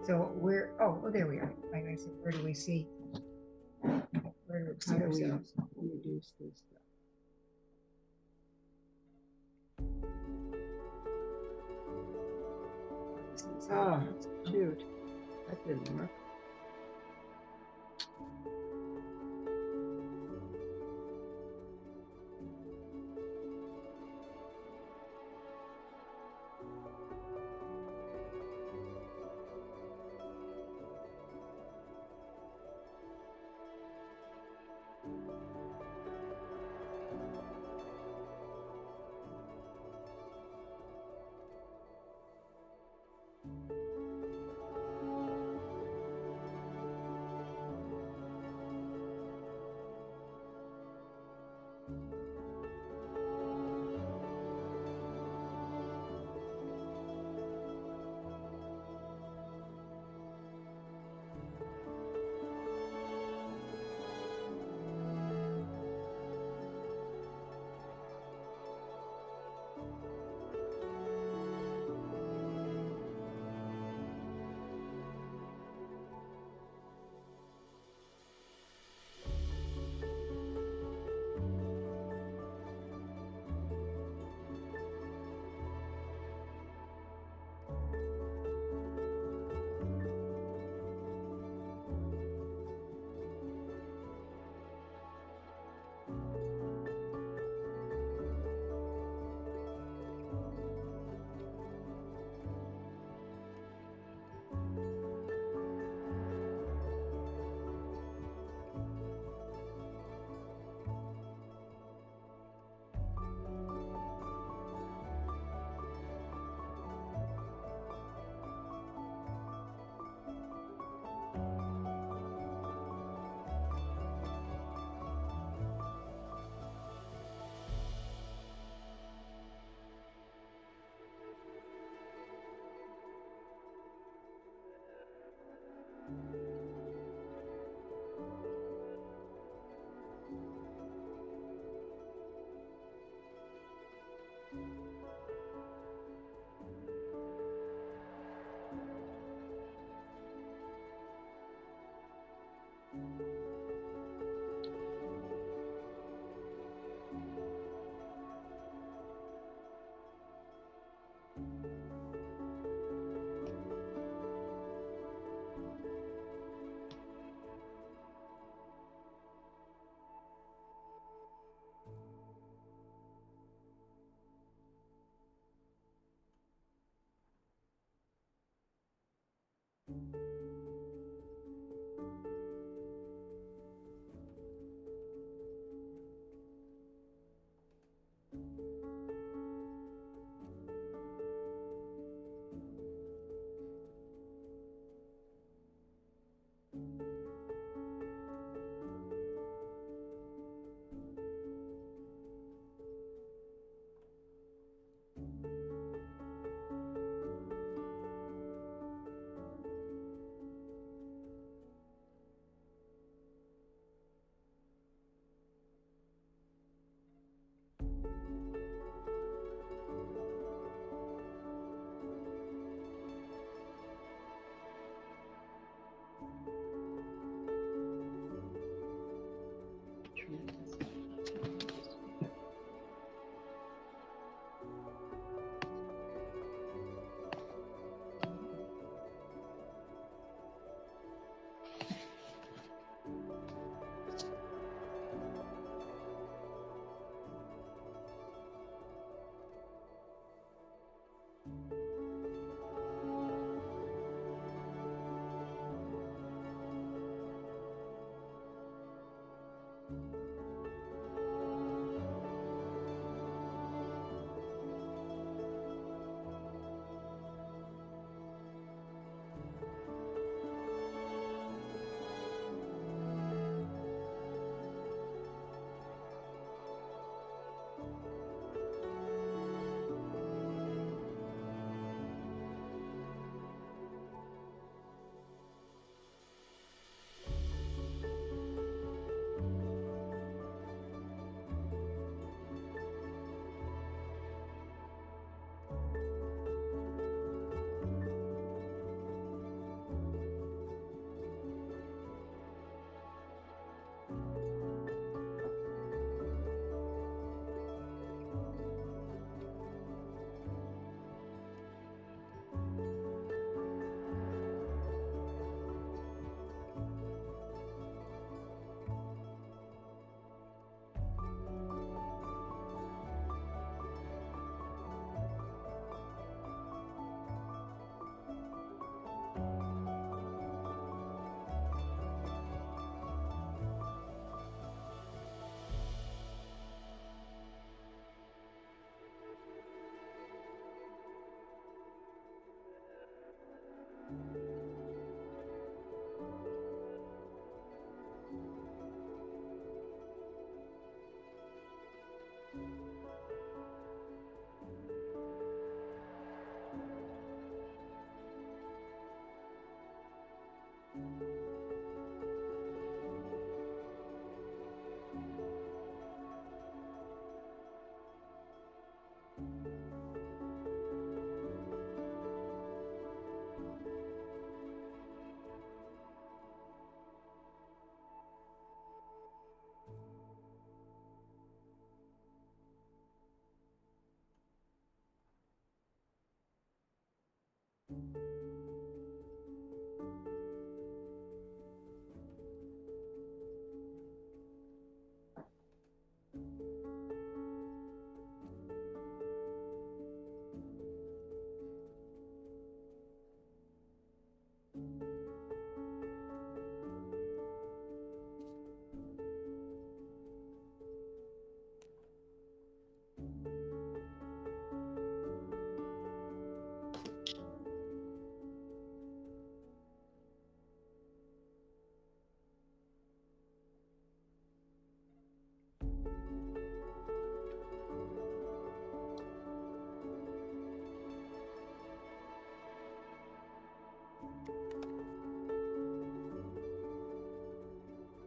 So there we are. Like I said, where do we see? Where do we see How do we ourselves? reduce this stuff? Oh, shoot. That didn't work.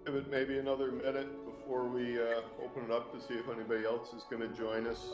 Give it maybe another minute before we open it up to see if anybody else is going to join us.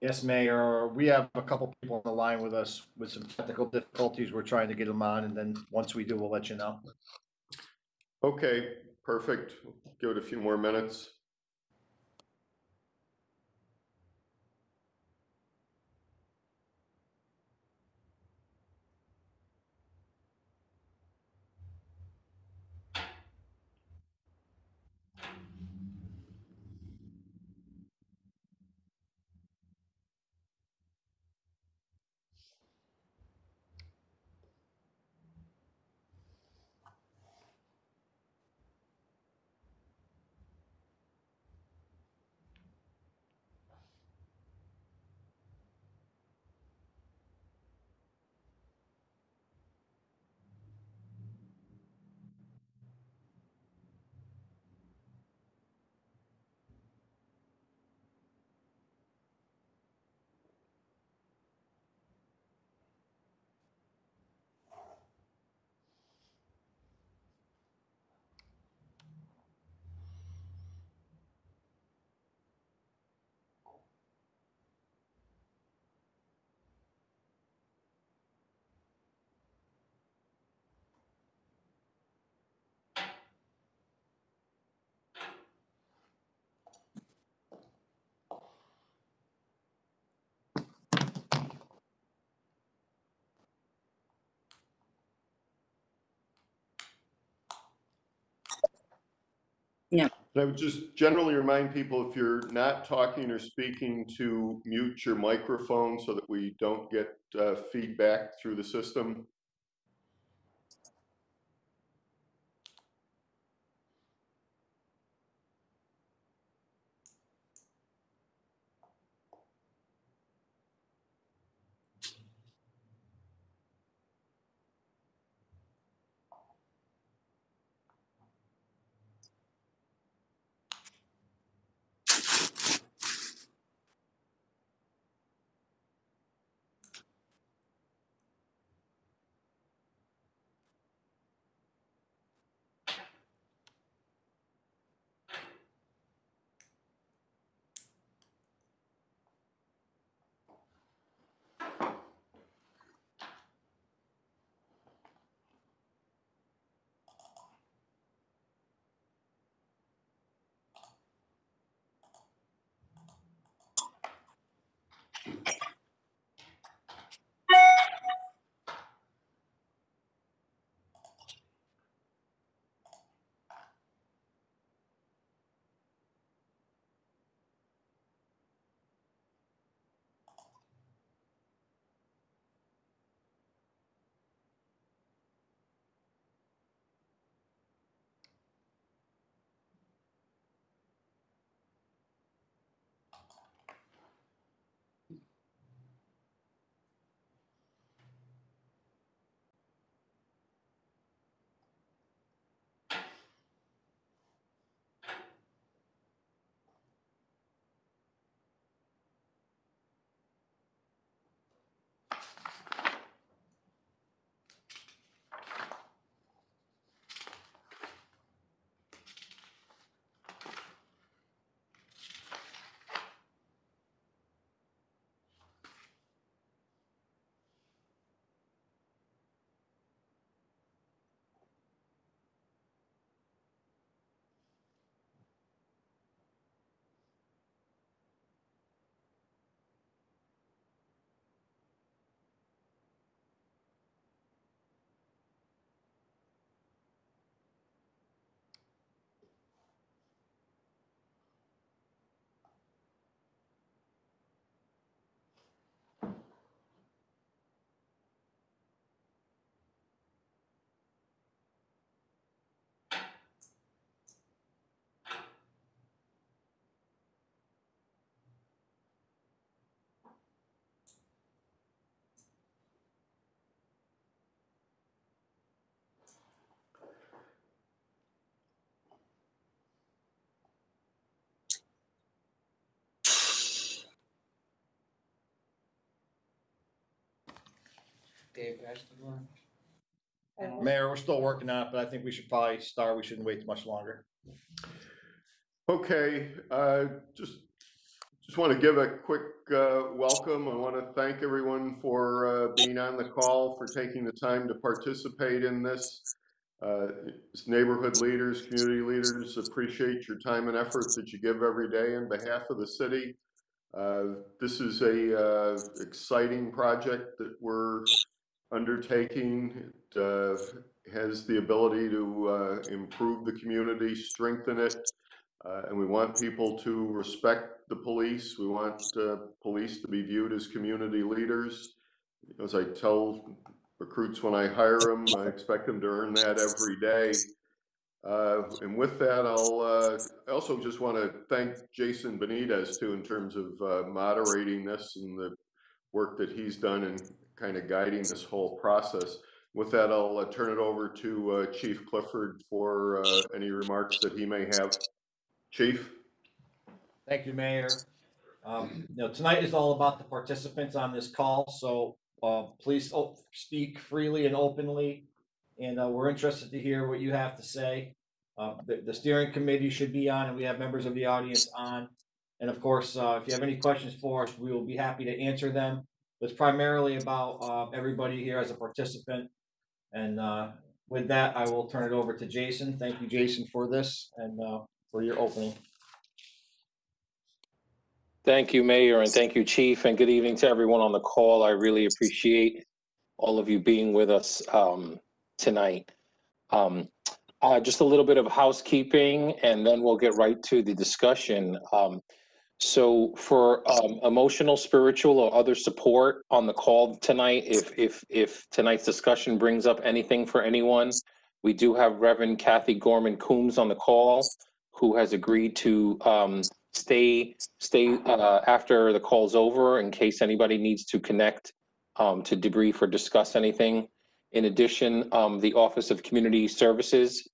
Yes, Mayor, we have a couple people on the line with us with some technical difficulties. We're trying to get them on, and then once we do, we'll let you know. Okay, perfect. Give it a few more minutes. Yeah. And I would just generally remind people, if you're not talking or speaking, to mute your microphone so that we don't get feedback through the system. Mayor, we're still working on it, but I think we should probably start. We shouldn't wait much longer. Okay, just Just want to give a quick welcome. I want to thank everyone for being on the call, for taking the time to participate in this. Neighborhood leaders, community leaders, appreciate your time and effort that you give every day on behalf of the city. This is a exciting project that we're undertaking. It has the ability to improve the community, strengthen it, and we want people to respect the police. We want police to be viewed as community leaders. As I tell recruits when I hire them, I expect them to earn that every day. And with that, I also just want to thank Jason Benitez too, in terms of moderating this and the work that he's done in kind of guiding this whole process. With that, I'll turn it over to Chief Clifford for any remarks that he may have. Chief? Thank you, Mayor. Tonight is all about the participants on this call, so please speak freely and openly, and we're interested to hear what you have to say. The steering committee should be on, and we have members of the audience on. And of course, if you have any questions for us, we will be happy to answer them. It's primarily about everybody here as a participant. And with that, I will turn it over to Jason. Thank you, Jason, for this and for your opening. Thank you, Mayor, and thank you, Chief, and good evening to everyone on the call. I really appreciate all of you being with us tonight. Just a little bit of housekeeping, and then we'll get right to the discussion. So for emotional, spiritual, or other support on the call tonight, if tonight's discussion brings up anything for anyone, we do have Reverend Kathy Gorman Coombs on the call, who has agreed to stay after the call's over in case anybody needs to connect to debrief or discuss anything. In addition, the Office of Community Services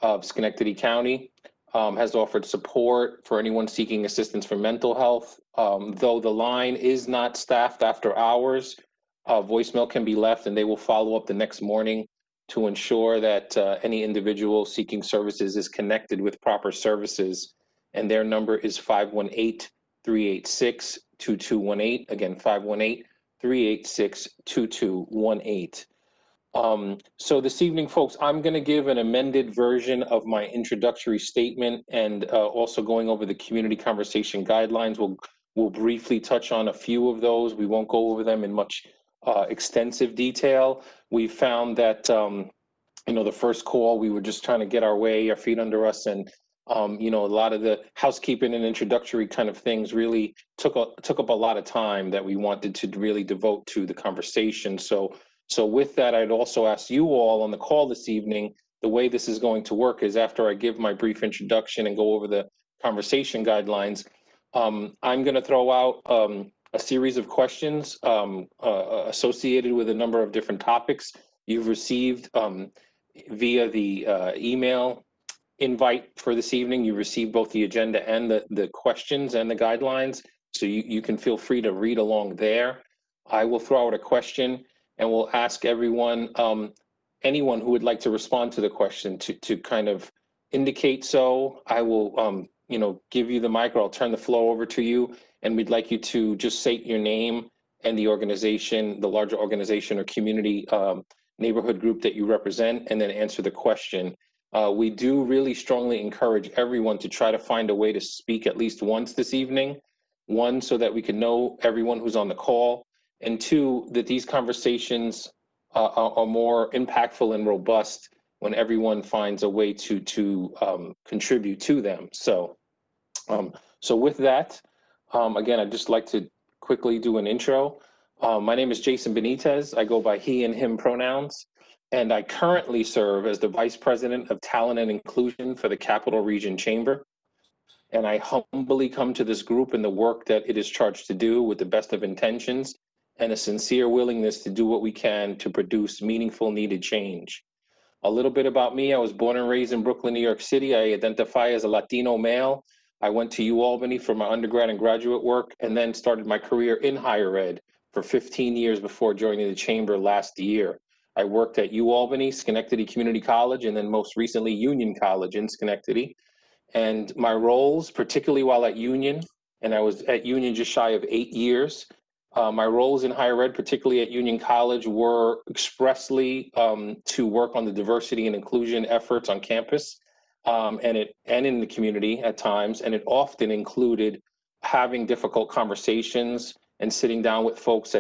of Schenectady County has offered support for anyone seeking assistance for mental health. Though the line is not staffed after hours, voicemail can be left and they will follow up the next morning to ensure that any individual seeking services is connected with proper services. And their number is 518-386-2218. Again, 518-386-2218. So this evening, folks, I'm going to give an amended version of my introductory statement and also going over the community conversation guidelines. We'll briefly touch on a few of those. We won't go over them in much extensive detail. We found that, the first call, we were just trying to get our feet under us, and a lot of the housekeeping and introductory kind of things really took up a lot of time that we wanted to really devote to the conversation. So with that, I'd also ask you all on the call this evening, the way this is going to work is after I give my brief introduction and go over the conversation guidelines, I'm going to throw out a series of questions associated with a number of different topics you've received via the email invite for this evening. You received both the agenda and the questions and the guidelines, so you can feel free to read along there. I will throw out a question and we'll ask everyone, anyone who would like to respond to the question to kind of indicate so. I will, give you the mic, or I'll turn the floor over to you, and we'd like you to just state your name and the organization, the larger organization or community neighborhood group that you represent, and then answer the question. We do really strongly encourage everyone to try to find a way to speak at least once this evening. One, so that we can know everyone who's on the call, and two, that these conversations are more impactful and robust when everyone finds a way to contribute to them. So with that, again, I'd just like to quickly do an intro. My name is Jason Benitez. I go by he and him pronouns, and I currently serve as the Vice President of Talent and Inclusion for the Capital Region Chamber. And I humbly come to this group and the work that it is charged to do with the best of intentions and a sincere willingness to do what we can to produce meaningful, needed change. A little bit about me: I was born and raised in Brooklyn, New York City. I identify as a Latino male. I went to UAlbany for my undergrad and graduate work, and then started my career in higher ed for 15 years before joining the Chamber last year. I worked at UAlbany, Schenectady Community College, and then most recently Union College in Schenectady. And my roles, particularly while at Union, and I was at Union just shy of 8 years. My roles in higher ed, particularly at Union College, were expressly to work on the diversity and inclusion efforts on campus, and in the community at times, and it often included having difficult conversations and sitting down with folks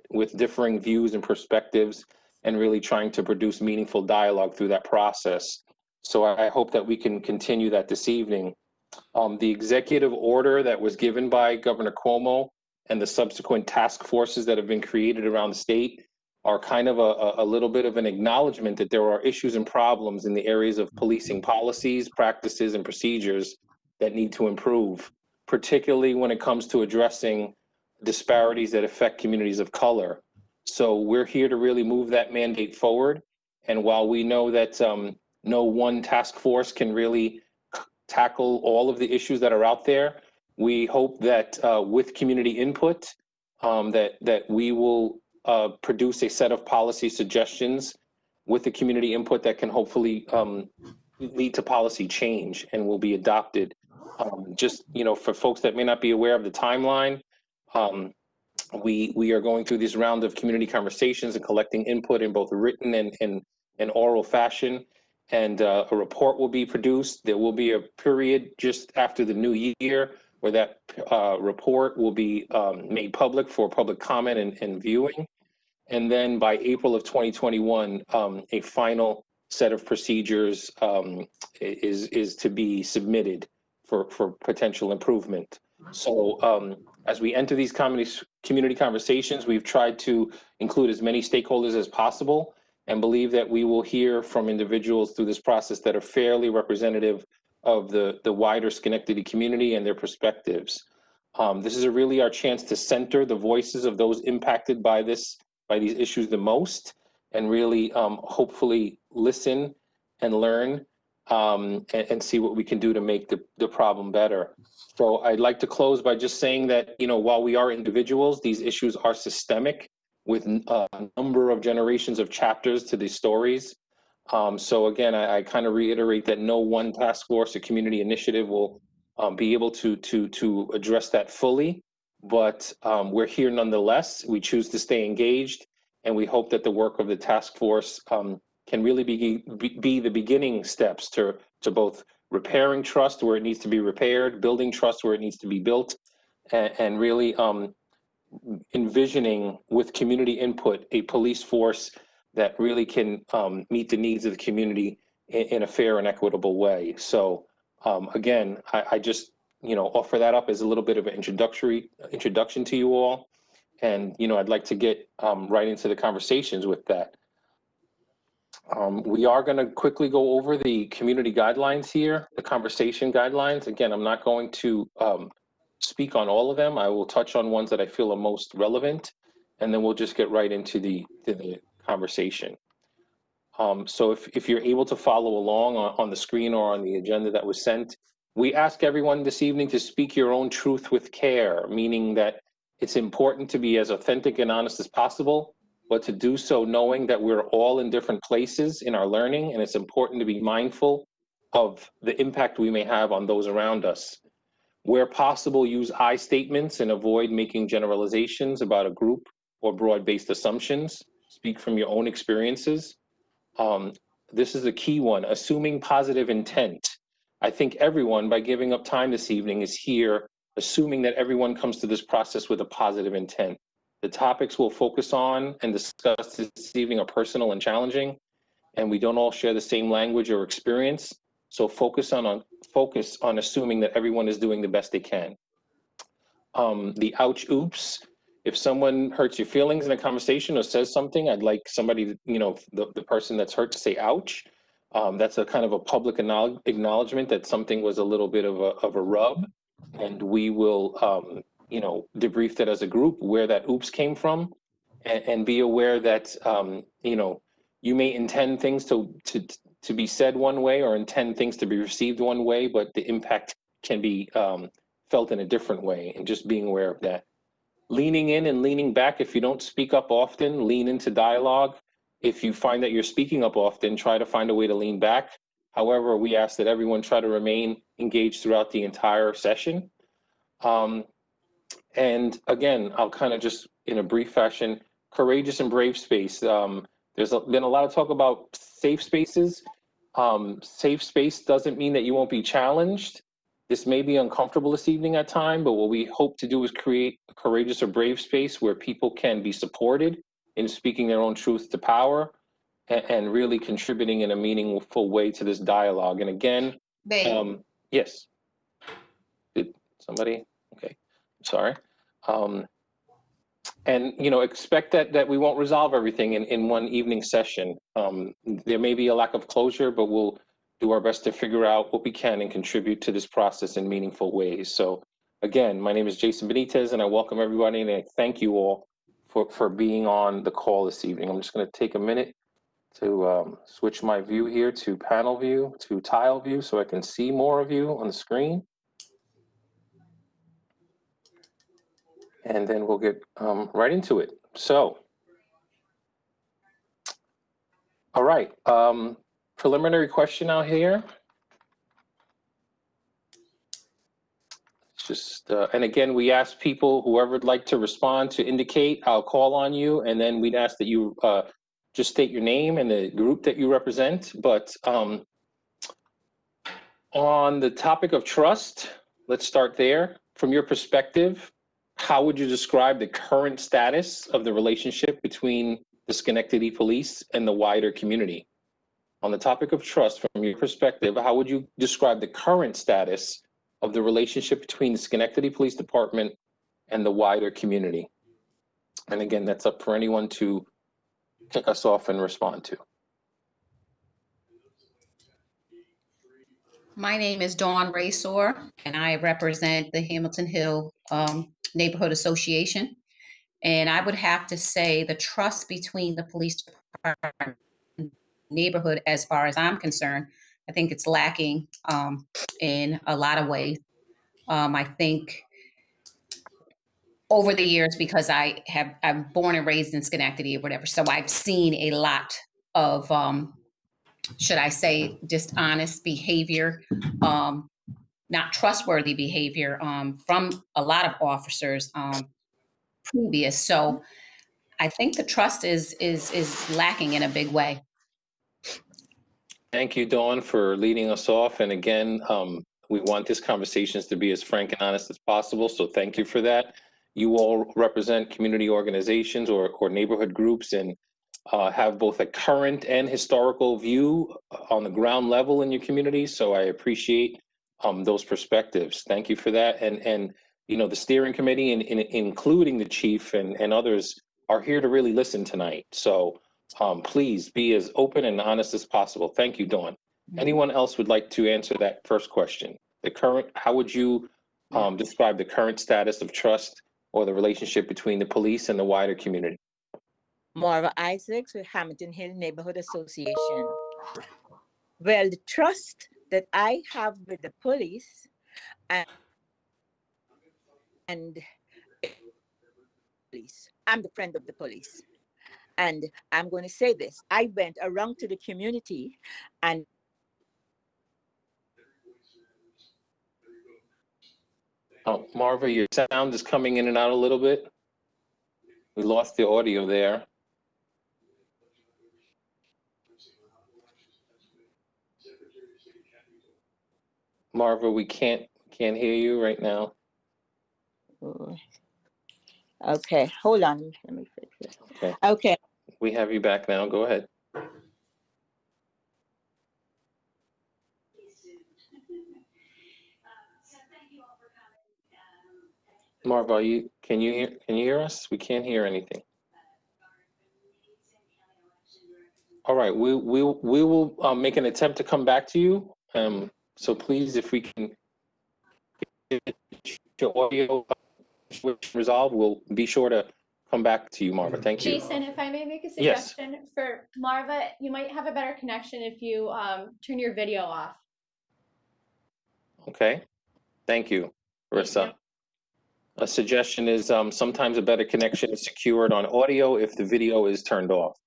with differing views and perspectives, and really trying to produce meaningful dialogue through that process. So I hope that we can continue that this evening. The executive order that was given by Governor Cuomo and the subsequent task forces that have been created around the state are kind of a little bit of an acknowledgement that there are issues and problems in the areas of policing policies, practices, and procedures that need to improve, particularly when it comes to addressing disparities that affect communities of color. So we're here to really move that mandate forward. And while we know that no one task force can really tackle all of the issues that are out there, we hope that with community input, that we will produce a set of policy suggestions with the community input that can hopefully lead to policy change and will be adopted. Just, for folks that may not be aware of the timeline, we are going through this round of community conversations and collecting input in both written and oral fashion. And a report will be produced. There will be a period just after the new year where that report will be made public for public comment and viewing. And then by April of 2021, a final set of procedures is to be submitted for potential improvement. So as we enter these community conversations, we've tried to include as many stakeholders as possible, and believe that we will hear from individuals through this process that are fairly representative of the wider Schenectady community and their perspectives. This is really our chance to center the voices of those impacted by these issues the most, and really hopefully listen and learn and see what we can do to make the problem better. So I'd like to close by just saying that, while we are individuals, these issues are systemic, with a number of generations of chapters to these stories. So again, I kind of reiterate that no one task force or community initiative will be able to address that fully, but we're here nonetheless. We choose to stay engaged, and we hope that the work of the task force can really be the beginning steps to both repairing trust where it needs to be repaired, building trust where it needs to be built, and really envisioning with community input a police force that really can meet the needs of the community in a fair and equitable way. So again, I just offer that up as a little bit of an introduction to you all, and I'd like to get right into the conversations with that. We are going to quickly go over the community guidelines here, the conversation guidelines. Again, I'm not going to speak on all of them. I will touch on ones that I feel are most relevant, and then we'll just get right into the conversation. So if you're able to follow along on the screen or on the agenda that was sent, we ask everyone this evening to speak your own truth with care, meaning that it's important to be as authentic and honest as possible, but to do so knowing that we're all in different places in our learning, and it's important to be mindful of the impact we may have on those around us. Where possible, use I statements and avoid making generalizations about a group or broad-based assumptions. Speak from your own experiences. This is a key one, assuming positive intent. I think everyone, by giving up time this evening, is here assuming that everyone comes to this process with a positive intent. The topics we'll focus on and discuss this evening are personal and challenging, and we don't all share the same language or experience. So focus on assuming that everyone is doing the best they can. The ouch, oops. If someone hurts your feelings in a conversation or says something, I'd like somebody, the person that's hurt to say ouch. That's a kind of a public acknowledgement that something was a little bit of a rub, and we will, debrief that as a group where that oops came from, and be aware that, you may intend things to be said one way or intend things to be received one way, but the impact can be felt in a different way, and just being aware of that. Leaning in and leaning back. If you don't speak up often, lean into dialogue. If you find that you're speaking up often, try to find a way to lean back. However, we ask that everyone try to remain engaged throughout the entire session. And again, I'll kind of just in a brief fashion, courageous and brave space. There's been a lot of talk about safe spaces. Safe space doesn't mean that you won't be challenged. This may be uncomfortable this evening at time, but what we hope to do is create a courageous or brave space where people can be supported in speaking their own truth to power and really contributing in a meaningful way to this dialogue. And again, yes. Did somebody? Okay, sorry. And expect that we won't resolve everything in one evening session. There may be a lack of closure, but we'll do our best to figure out what we can and contribute to this process in meaningful ways. So again, my name is Jason Benitez, and I welcome everybody, and I thank you all for being on the call this evening. I'm just going to take a minute to switch my view here to panel view, to tile view, so I can see more of you on the screen. And then we'll get right into it. So, all right, preliminary question out here. Just, and again, we ask people, whoever would like to respond, to indicate. I'll call on you, and then we'd ask that you just state your name and the group that you represent. But on the topic of trust, let's start there. From your perspective, how would you describe the current status of the relationship between the Schenectady Police and the wider community? On the topic of trust, from your perspective, how would you describe the current status of the relationship between the Schenectady Police Department and the wider community? And again, that's up for anyone to kick us off and respond to. My name is Dawn Raysor, and I represent the Hamilton Hill Neighborhood Association. And I would have to say the trust between the police department and neighborhood, as far as I'm concerned, I think it's lacking in a lot of ways. I think over the years, because I'm born and raised in Schenectady or whatever, so I've seen a lot of should I say dishonest behavior, not trustworthy behavior from a lot of officers previous. So I think the trust is lacking in a big way. Thank you, Dawn, for leading us off. And again, we want these conversations to be as frank and honest as possible. So thank you for that. You all represent community organizations or neighborhood groups and have both a current and historical view on the ground level in your community. So I appreciate those perspectives. Thank you for that. And the steering committee, including the chief and others, are here to really listen tonight. So please be as open and honest as possible. Thank you, Dawn. Anyone else would like to answer that first question? How would you describe the current status of trust or the relationship between the police and the wider community? Marva Isaacs with Hamilton Hill Neighborhood Association. Well, the trust that I have with the police and police, I'm the friend of the police. And I'm going to say this, I went around to the community and Oh, Marva, your sound is coming in and out a little bit. We lost the audio there. Marva, we can't hear you right now. Okay, hold on. Let me fix this. Okay. We have you back now. Go ahead. Marva, can you hear us? We can't hear anything. All right, we will make an attempt to come back to you. So please, if we can get your audio resolved, we'll be sure to come back to you, Marva. Thank you. Jason, if I may make a suggestion for Marva, you might have a better connection if you turn your video off. Okay, thank you, Marissa. A suggestion is sometimes a better connection is secured on audio if the video is turned off.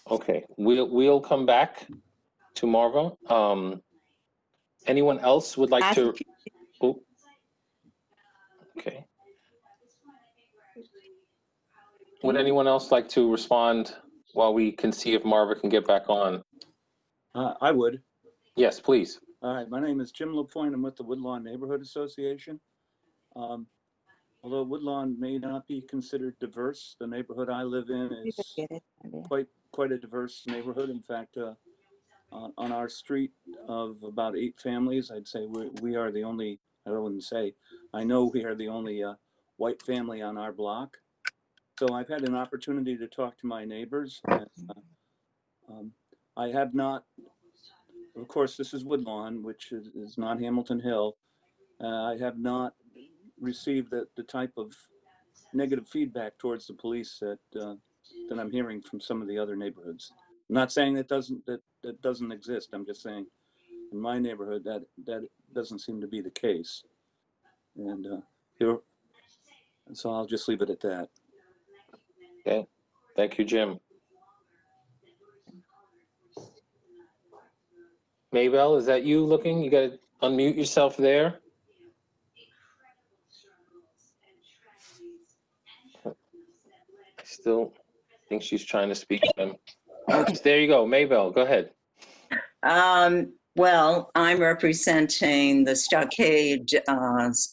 Okay, we'll come back to Marva. Anyone else would like to? Oh, okay. Would anyone else like to respond while we can see if Marva can get back on? I would. Yes, please. All right, my name is Jim LaPointe. I'm with the Woodlawn Neighborhood Association. Although Woodlawn may not be considered diverse, the neighborhood I live in is quite a diverse neighborhood. In fact, on our street of about 8 families, I'd say we are the only, I wouldn't say, I know we are the only white family on our block. So I've had an opportunity to talk to my neighbors. And, I have not, of course, this is Woodlawn, which is not Hamilton Hill. I have not received the type of negative feedback towards the police that I'm hearing from some of the other neighborhoods. I'm not saying that doesn't exist. I'm just saying in my neighborhood that doesn't seem to be the case. And so I'll just leave it at that. Okay, thank you, Jim. Maybell, is that you looking? You got to unmute yourself there. I still think she's trying to speak to them. There you go, Maybell, go ahead. Well, I'm representing the Stockade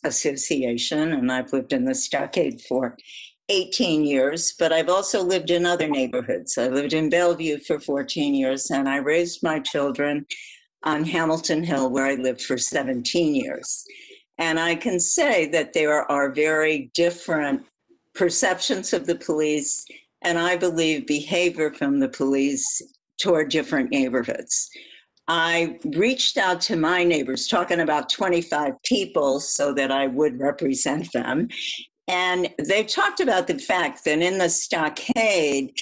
Association, and I've lived in the Stockade for 18 years, but I've also lived in other neighborhoods. I lived in Bellevue for 14 years, and I raised my children on Hamilton Hill, where I lived for 17 years. And I can say that there are very different perceptions of the police, and I believe behavior from the police toward different neighborhoods. I reached out to my neighbors, talking about 25 people so that I would represent them. And they talked about the fact that in the Stockade,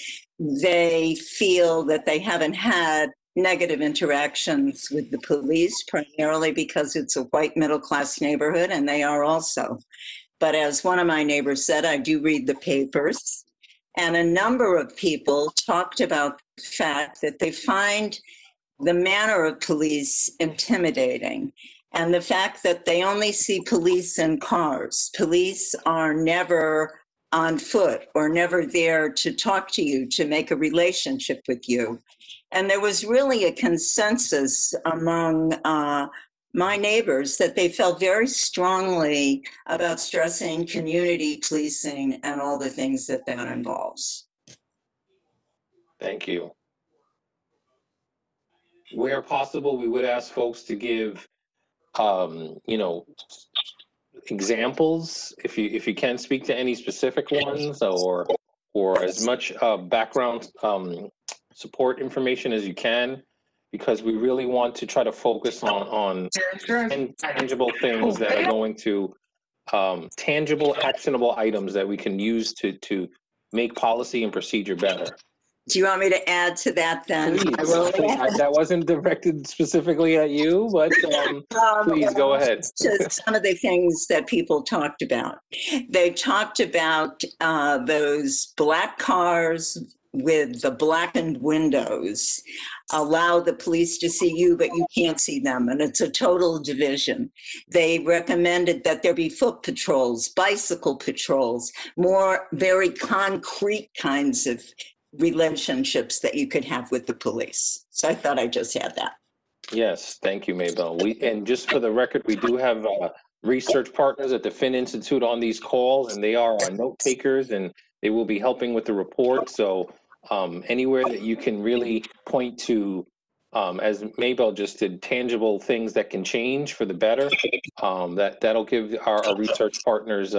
they feel that they haven't had negative interactions with the police, primarily because it's a white middle-class neighborhood, and they are also. But as one of my neighbors said, I do read the papers, and a number of people talked about the fact that they find the manner of police intimidating, and the fact that they only see police in cars. Police are never on foot or never there to talk to you, to make a relationship with you. And there was really a consensus among my neighbors that they felt very strongly about stressing community policing and all the things that that involves. Thank you. Where possible, we would ask folks to give, examples, if you can speak to any specific ones, or as much background support information as you can, because we really want to try to focus on tangible things that are going to tangible, actionable items that we can use to make policy and procedure better. Do you want me to add to that then? Please. That wasn't directed specifically at you, but please go ahead. To some of the things that people talked about. They talked about those black cars with the blackened windows allow the police to see you, but you can't see them, and it's a total division. They recommended that there be foot patrols, bicycle patrols, more very concrete kinds of relationships that you could have with the police. So I thought I'd just add that. Yes, thank you, Maybell. And just for the record, we do have research partners at the Finn Institute on these calls, and they are our note takers, and they will be helping with the report. So anywhere that you can really point to, as Maybell just did, tangible things that can change for the better, that'll give our research partners,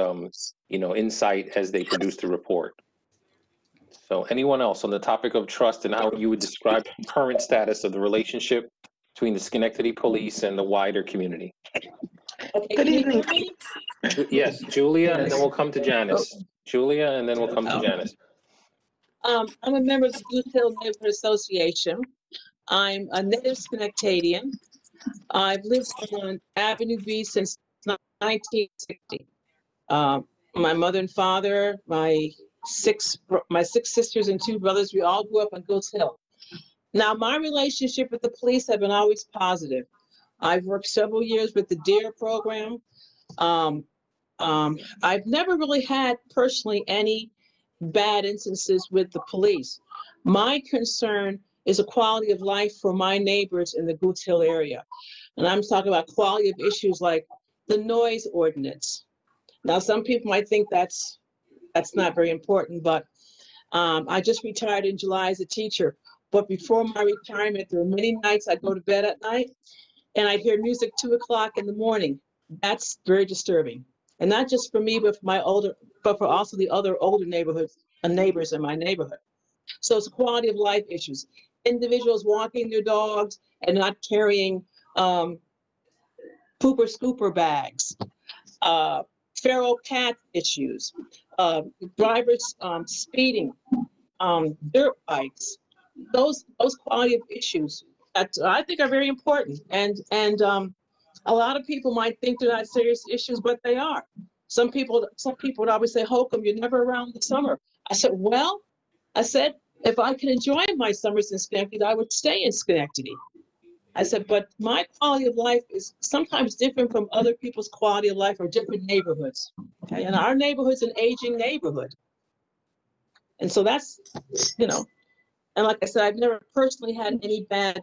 insight as they produce the report. So anyone else on the topic of trust and how you would describe the current status of the relationship between the Schenectady police and the wider community? Okay, Good evening. Yes, Julia, and then we'll come to Janice. Julia, and then we'll come to Janice. I'm a member of the Goose Hill Neighborhood Association. I'm a native Schenectadian. I've lived on Avenue B since 1960. My mother and father, my six sisters and 2 brothers, we all grew up on Goose Hill. Now, my relationship with the police have been always positive. I've worked several years with the DARE program. I've never really had personally any bad instances with the police. My concern is a quality of life for my neighbors in the Goots Hill area. And I'm talking about quality of issues like the noise ordinance. Now, some people might think that's not very important, but I just retired in July as a teacher. But before my retirement, there were many nights I'd go to bed at night and I'd hear music 2 o'clock in the morning. That's very disturbing. And not just for me, but for also the other older neighbors in my neighborhood. So it's quality of life issues. Individuals walking their dogs and not carrying pooper scooper bags, feral cat issues, drivers speeding, dirt bikes. Those quality of issues that I think are very important. And a lot of people might think they're not serious issues, but they are. Some people would always say, Holcomb, you're never around the summer. I said, if I can enjoy my summers in Schenectady, I would stay in Schenectady. I said, but my quality of life is sometimes different from other people's quality of life or different neighborhoods. Okay? And our neighborhood's an aging neighborhood. And so that's, and like I said, I've never personally had any bad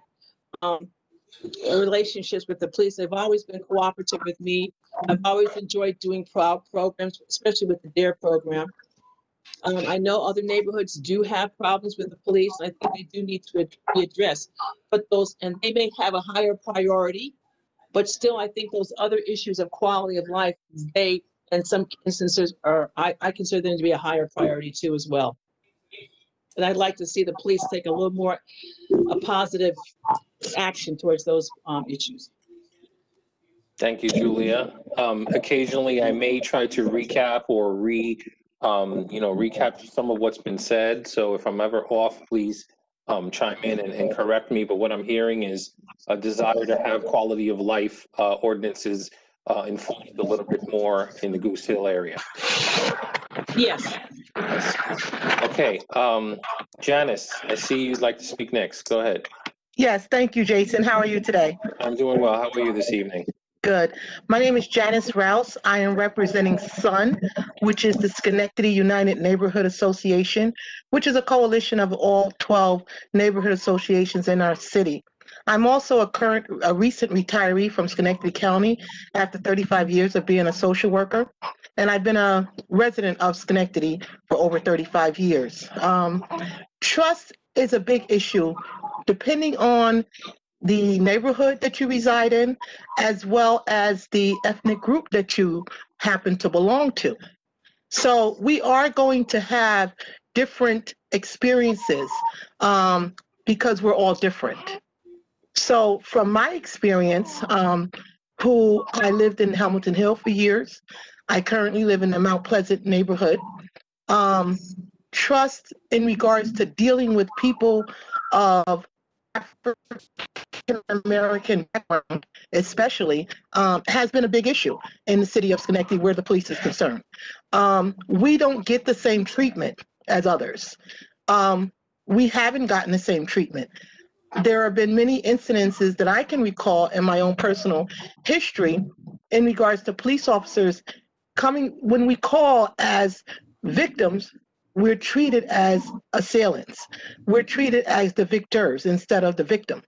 relationships with the police. They've always been cooperative with me. I've always enjoyed doing programs, especially with the DARE program. I know other neighborhoods do have problems with the police. I think they do need to be addressed, and they may have a higher priority, but still, I think those other issues of quality of life, in some instances, I consider them to be a higher priority too as well. And I'd like to see the police take a little more positive action towards those issues. Thank you, Julia. Occasionally, I may try to recap or recap some of what's been said. So if I'm ever off, please chime in and correct me. But what I'm hearing is a desire to have quality of life ordinances enforced a little bit more in the Goose Hill area. Yes. Okay, Janice, I see you'd like to speak next. Go ahead. Yes, thank you, Jason. How are you today? I'm doing well. How are you this evening? Good. My name is Janice Rouse. I am representing SUN, which is the Schenectady United Neighborhood Association, which is a coalition of all 12 neighborhood associations in our city. I'm also a recent retiree from Schenectady County after 35 years of being a social worker, and I've been a resident of Schenectady for over 35 years. Trust is a big issue, depending on the neighborhood that you reside in, as well as the ethnic group that you happen to belong to. So we are going to have different experiences because we're all different. So from my experience, who I lived in Hamilton Hill for years, I currently live in the Mount Pleasant neighborhood. Trust in regards to dealing with people of African-American background, especially, has been a big issue in the city of Schenectady where the police is concerned. We don't get the same treatment as others. We haven't gotten the same treatment. There have been many incidences that I can recall in my own personal history in regards to police officers coming, when we call as victims, we're treated as assailants. We're treated as the victors instead of the victim.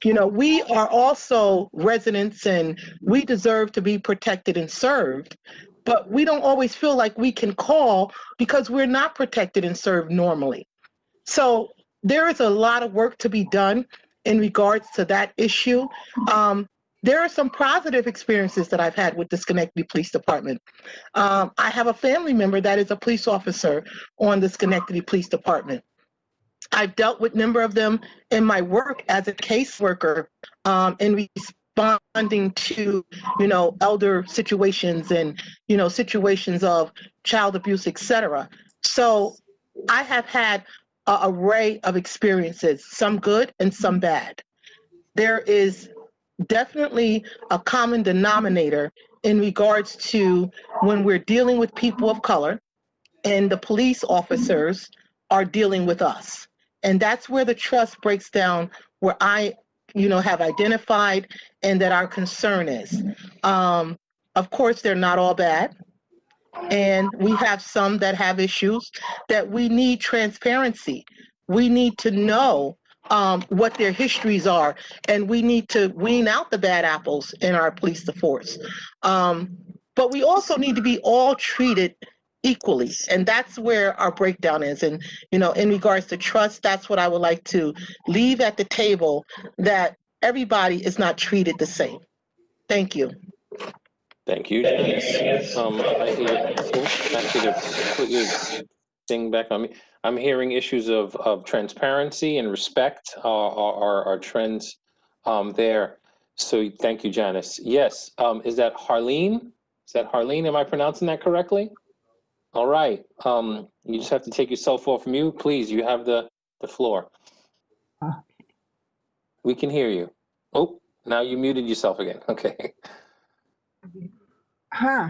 We are also residents and we deserve to be protected and served, but we don't always feel like we can call because we're not protected and served normally. So there is a lot of work to be done in regards to that issue. There are some positive experiences that I've had with the Schenectady Police Department. I have a family member that is a police officer on the Schenectady Police Department. I've dealt with a number of them in my work as a caseworker in responding to, elder situations and, situations of child abuse, etc. So I have had an array of experiences, some good and some bad. There is definitely a common denominator in regards to when we're dealing with people of color and the police officers are dealing with us. And that's where the trust breaks down, where I have identified and that our concern is. Of course, they're not all bad. And we have some that have issues that we need transparency. We need to know what their histories are, and we need to wean out the bad apples in our police force. But we also need to be all treated equally, and that's where our breakdown is. And in regards to trust, that's what I would like to leave at the table, that everybody is not treated the same. Thank you. Thank you, Janice. I hear, ask you to put your thing back on me. I'm hearing issues of transparency and respect are trends there. So thank you, Janice. Yes, is that Harleen? Is that Harleen? Am I pronouncing that correctly? All right. You just have to take yourself off mute. Please, you have the floor. We can hear you. Oh, now you muted yourself again. Okay. Huh.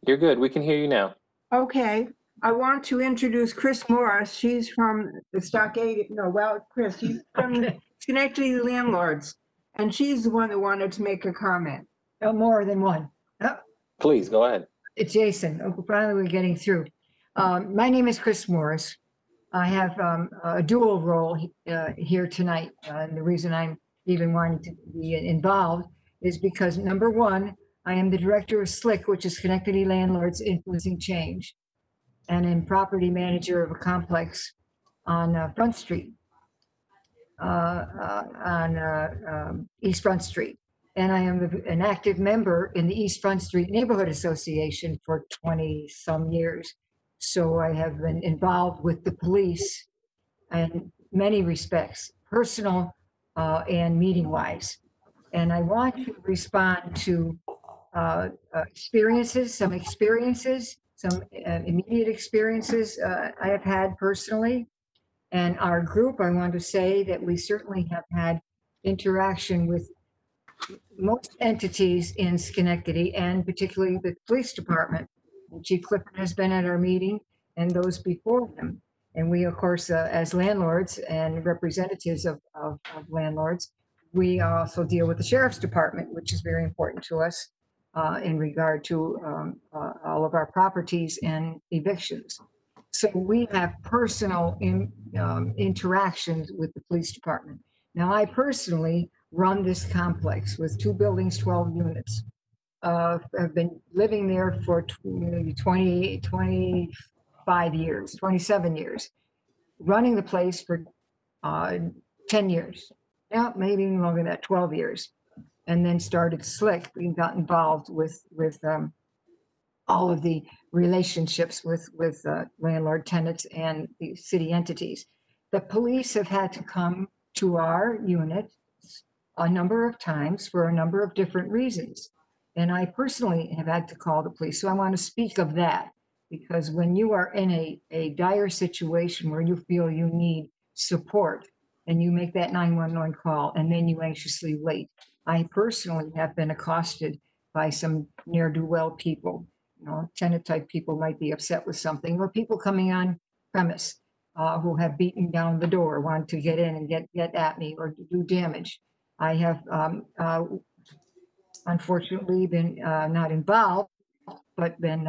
You're good. We can hear you now. Okay. I want to introduce Chris Morris. She's from the Stockade. No, well, Chris, she's from Schenectady Landlords, and she's the one that wanted to make a comment. More than one. Please go ahead. It's Jason. Oh, finally, we're getting through. My name is Chris Morris. I have a dual role here tonight. And the reason I'm even wanting to be involved is because, number one, I am the director of SLIC, which is Schenectady Landlords Influencing Change, and I'm property manager of a complex on Front Street, on East Front Street. And I am an active member in the East Front Street Neighborhood Association for 20-some years. So I have been involved with the police in many respects, personal and meeting-wise. And I want to respond to some immediate experiences I have had personally. And our group, I want to say that we certainly have had interaction with most entities in Schenectady, and particularly the police department. Chief Clifford has been at our meeting, and those before him. And we, of course, as landlords and representatives of landlords, we also deal with the sheriff's department, which is very important to us in regard to all of our properties and evictions. So we have personal interactions with the police department. Now, I personally run this complex with 2 buildings, 12 units. I've been living there for maybe 25 years, 27 years, running the place for 10 years. Yeah, maybe even longer than that, 12 years. And then started SLIC. We got involved with all of the relationships with landlord tenants and the city entities. The police have had to come to our unit a number of times for a number of different reasons. And I personally have had to call the police. So I want to speak of that, because when you are in a dire situation where you feel you need support and you make that 911 call and then you anxiously wait. I personally have been accosted by some ne'er-do-well people. Tenant type people might be upset with something, or people coming on premise who have beaten down the door, want to get in and get at me or do damage. I have unfortunately been not involved, but been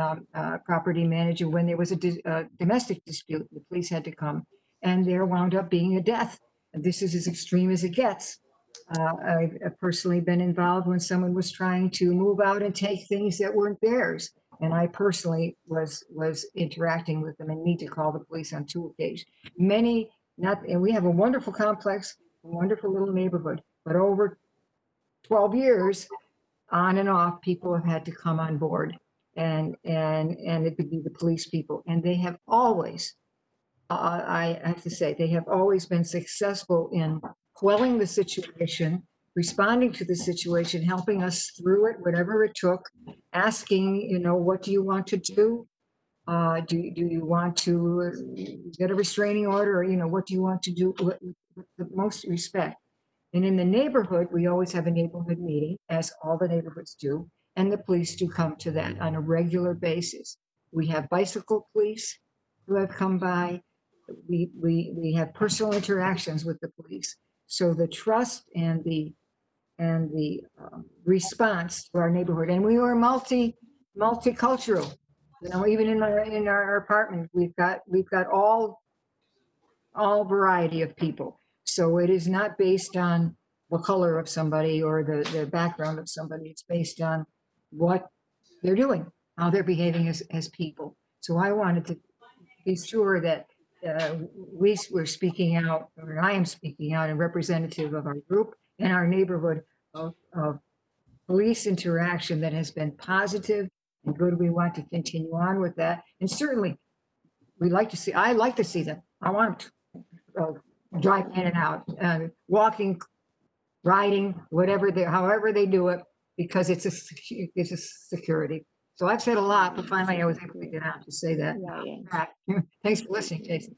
property manager when there was a domestic dispute. The police had to come, and there wound up being a death. And this is as extreme as it gets. I've personally been involved when someone was trying to move out and take things that weren't theirs. And I personally was interacting with them and need to call the police on 2 occasions. And we have a wonderful complex, a wonderful little neighborhood, but over 12 years, on and off, people have had to come on board, and it could be the police people. And they have always, I have to say, they have always been successful in quelling the situation, responding to the situation, helping us through it, whatever it took, asking, what do you want to do? Do you want to get a restraining order, or, what do you want to do with the most respect? And in the neighborhood, we always have a neighborhood meeting, as all the neighborhoods do, and the police do come to that on a regular basis. We have bicycle police who have come by. We have personal interactions with the police. So the trust and the response to our neighborhood, and we were multicultural. You know, even in our apartment, we've got all variety of people. So it is not based on the color of somebody or the background of somebody. It's based on what they're doing, how they're behaving as people. So I wanted to be sure that we were speaking out, or I am speaking out, and representative of our group and our neighborhood of police interaction that has been positive and good. We want to continue on with that, and certainly I like to see them. I want them to drive in and out, walking, riding, however they do it, because it's a security. So I've said a lot, but finally I was able to get out to say that. Thanks for listening, Jason.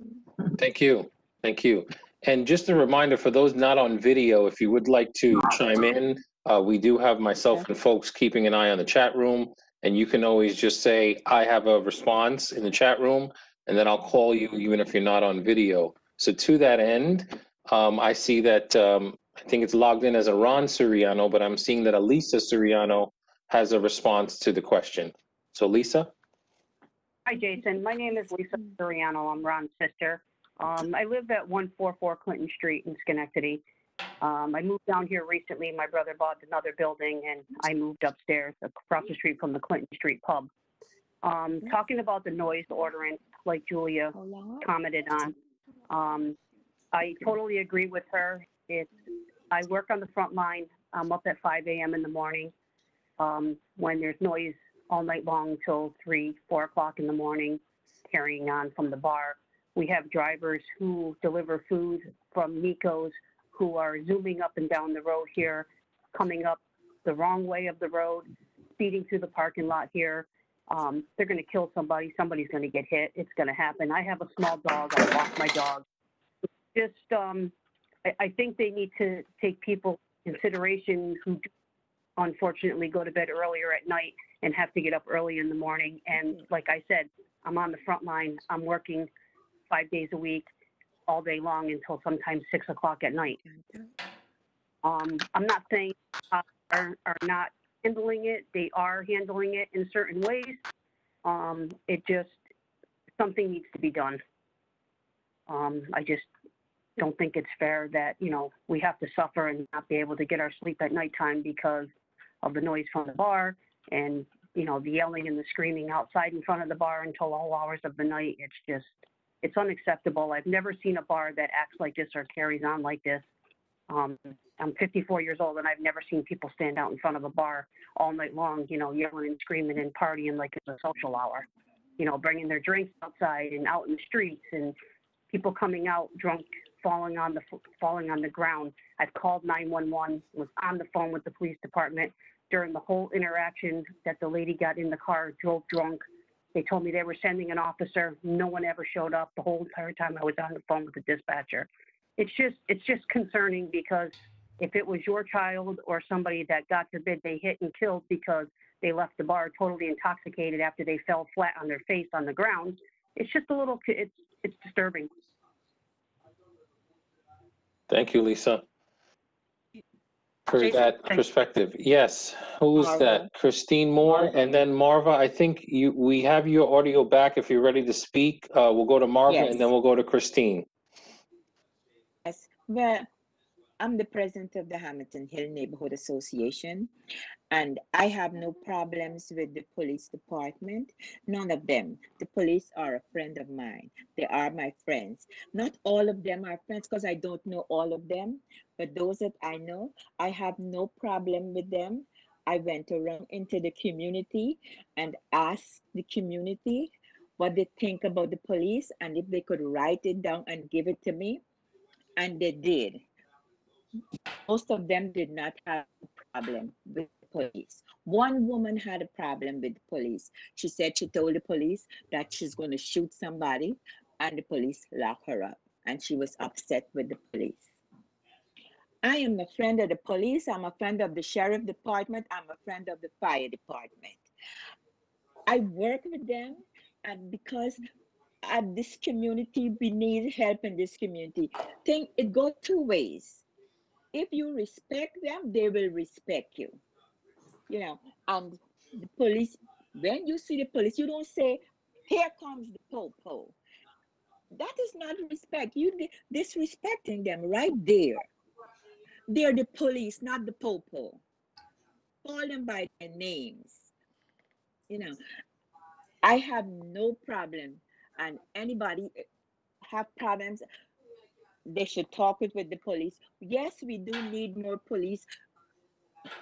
Thank you. Thank you. And just a reminder for those not on video, if you would like to chime in, we do have myself and folks keeping an eye on the chat room, and you can always just say, I have a response in the chat room, and then I'll call you even if you're not on video. So to that end, I see that I think it's logged in as a Ron Suriano, but I'm seeing that Elisa Suriano has a response to the question. So Lisa? Hi, Jason. My name is Lisa Suriano. I'm Ron's sister. I live at 144 Clinton Street in Schenectady. I moved down here recently. My brother bought another building, and I moved upstairs across the street from the Clinton Street pub. Talking about the noise ordinance, like Julia commented on, I totally agree with her. I work on the front line. I'm up at 5 a.m. in the morning when there's noise all night long till 3, 4 o'clock in the morning, carrying on from the bar. We have drivers who deliver food from Nico's who are zooming up and down the road here, coming up the wrong way of the road, speeding through the parking lot here. They're going to kill somebody. Somebody's going to get hit. It's going to happen. I have a small dog. I walk my dog. Just, I think they need to take people in consideration who unfortunately go to bed earlier at night and have to get up early in the morning. And like I said, I'm on the front line. I'm working 5 days a week, all day long until sometimes 6 o'clock at night. I'm not saying are not handling it. They are handling it in certain ways. It just, something needs to be done. I just don't think it's fair that, you know, we have to suffer and not be able to get our sleep at nighttime because of the noise from the bar and, you know, the yelling and the screaming outside in front of the bar until all hours of the night. It's just, it's unacceptable. I've never seen a bar that acts like this or carries on like this. I'm 54 years old and I've never seen people stand out in front of a bar all night long, you know, yelling and screaming and partying like it's a social hour, you know, bringing their drinks outside and out in the streets and people coming out drunk, falling on the ground. I've called 911, was on the phone with the police department during the whole interaction that the lady got in the car, drove drunk. They told me they were sending an officer. No one ever showed up the whole entire time I was on the phone with the dispatcher. It's just concerning because if it was your child or somebody that, God forbid, they hit and killed because they left the bar totally intoxicated after they fell flat on their face on the ground, it's just a little, it's disturbing. Thank you, Lisa, for that perspective. Yes, who is that? Christine Moore, and then Marva, I think we have your audio back if you're ready to speak. We'll go to Marva and then we'll go to Christine. Yes, well, I'm the president of the Hamilton Hill Neighborhood Association, and I have no problems with the police department. None of them. The police are a friend of mine. They are my friends. Not all of them are friends because I don't know all of them, but those that I know, I have no problem with them. I went around into the community and asked the community what they think about the police and if they could write it down and give it to me, and they did. Most of them did not have a problem with the police. One woman had a problem with the police. She said she told the police that she's going to shoot somebody, and the police locked her up, and she was upset with the police. I am a friend of the police. I'm a friend of the sheriff department. I'm a friend of the fire department. I work with them, and because at this community, we need help in this community. It goes two ways. if you respect them, they will respect you. You know, and the police, when you see the police, you don't say, here comes the po-po. That is not respect. You disrespecting them right there. They're the police, not the po-po. Call them by their names. You know, I have no problem, and anybody have problems, they should talk with the police. Yes, we do need more police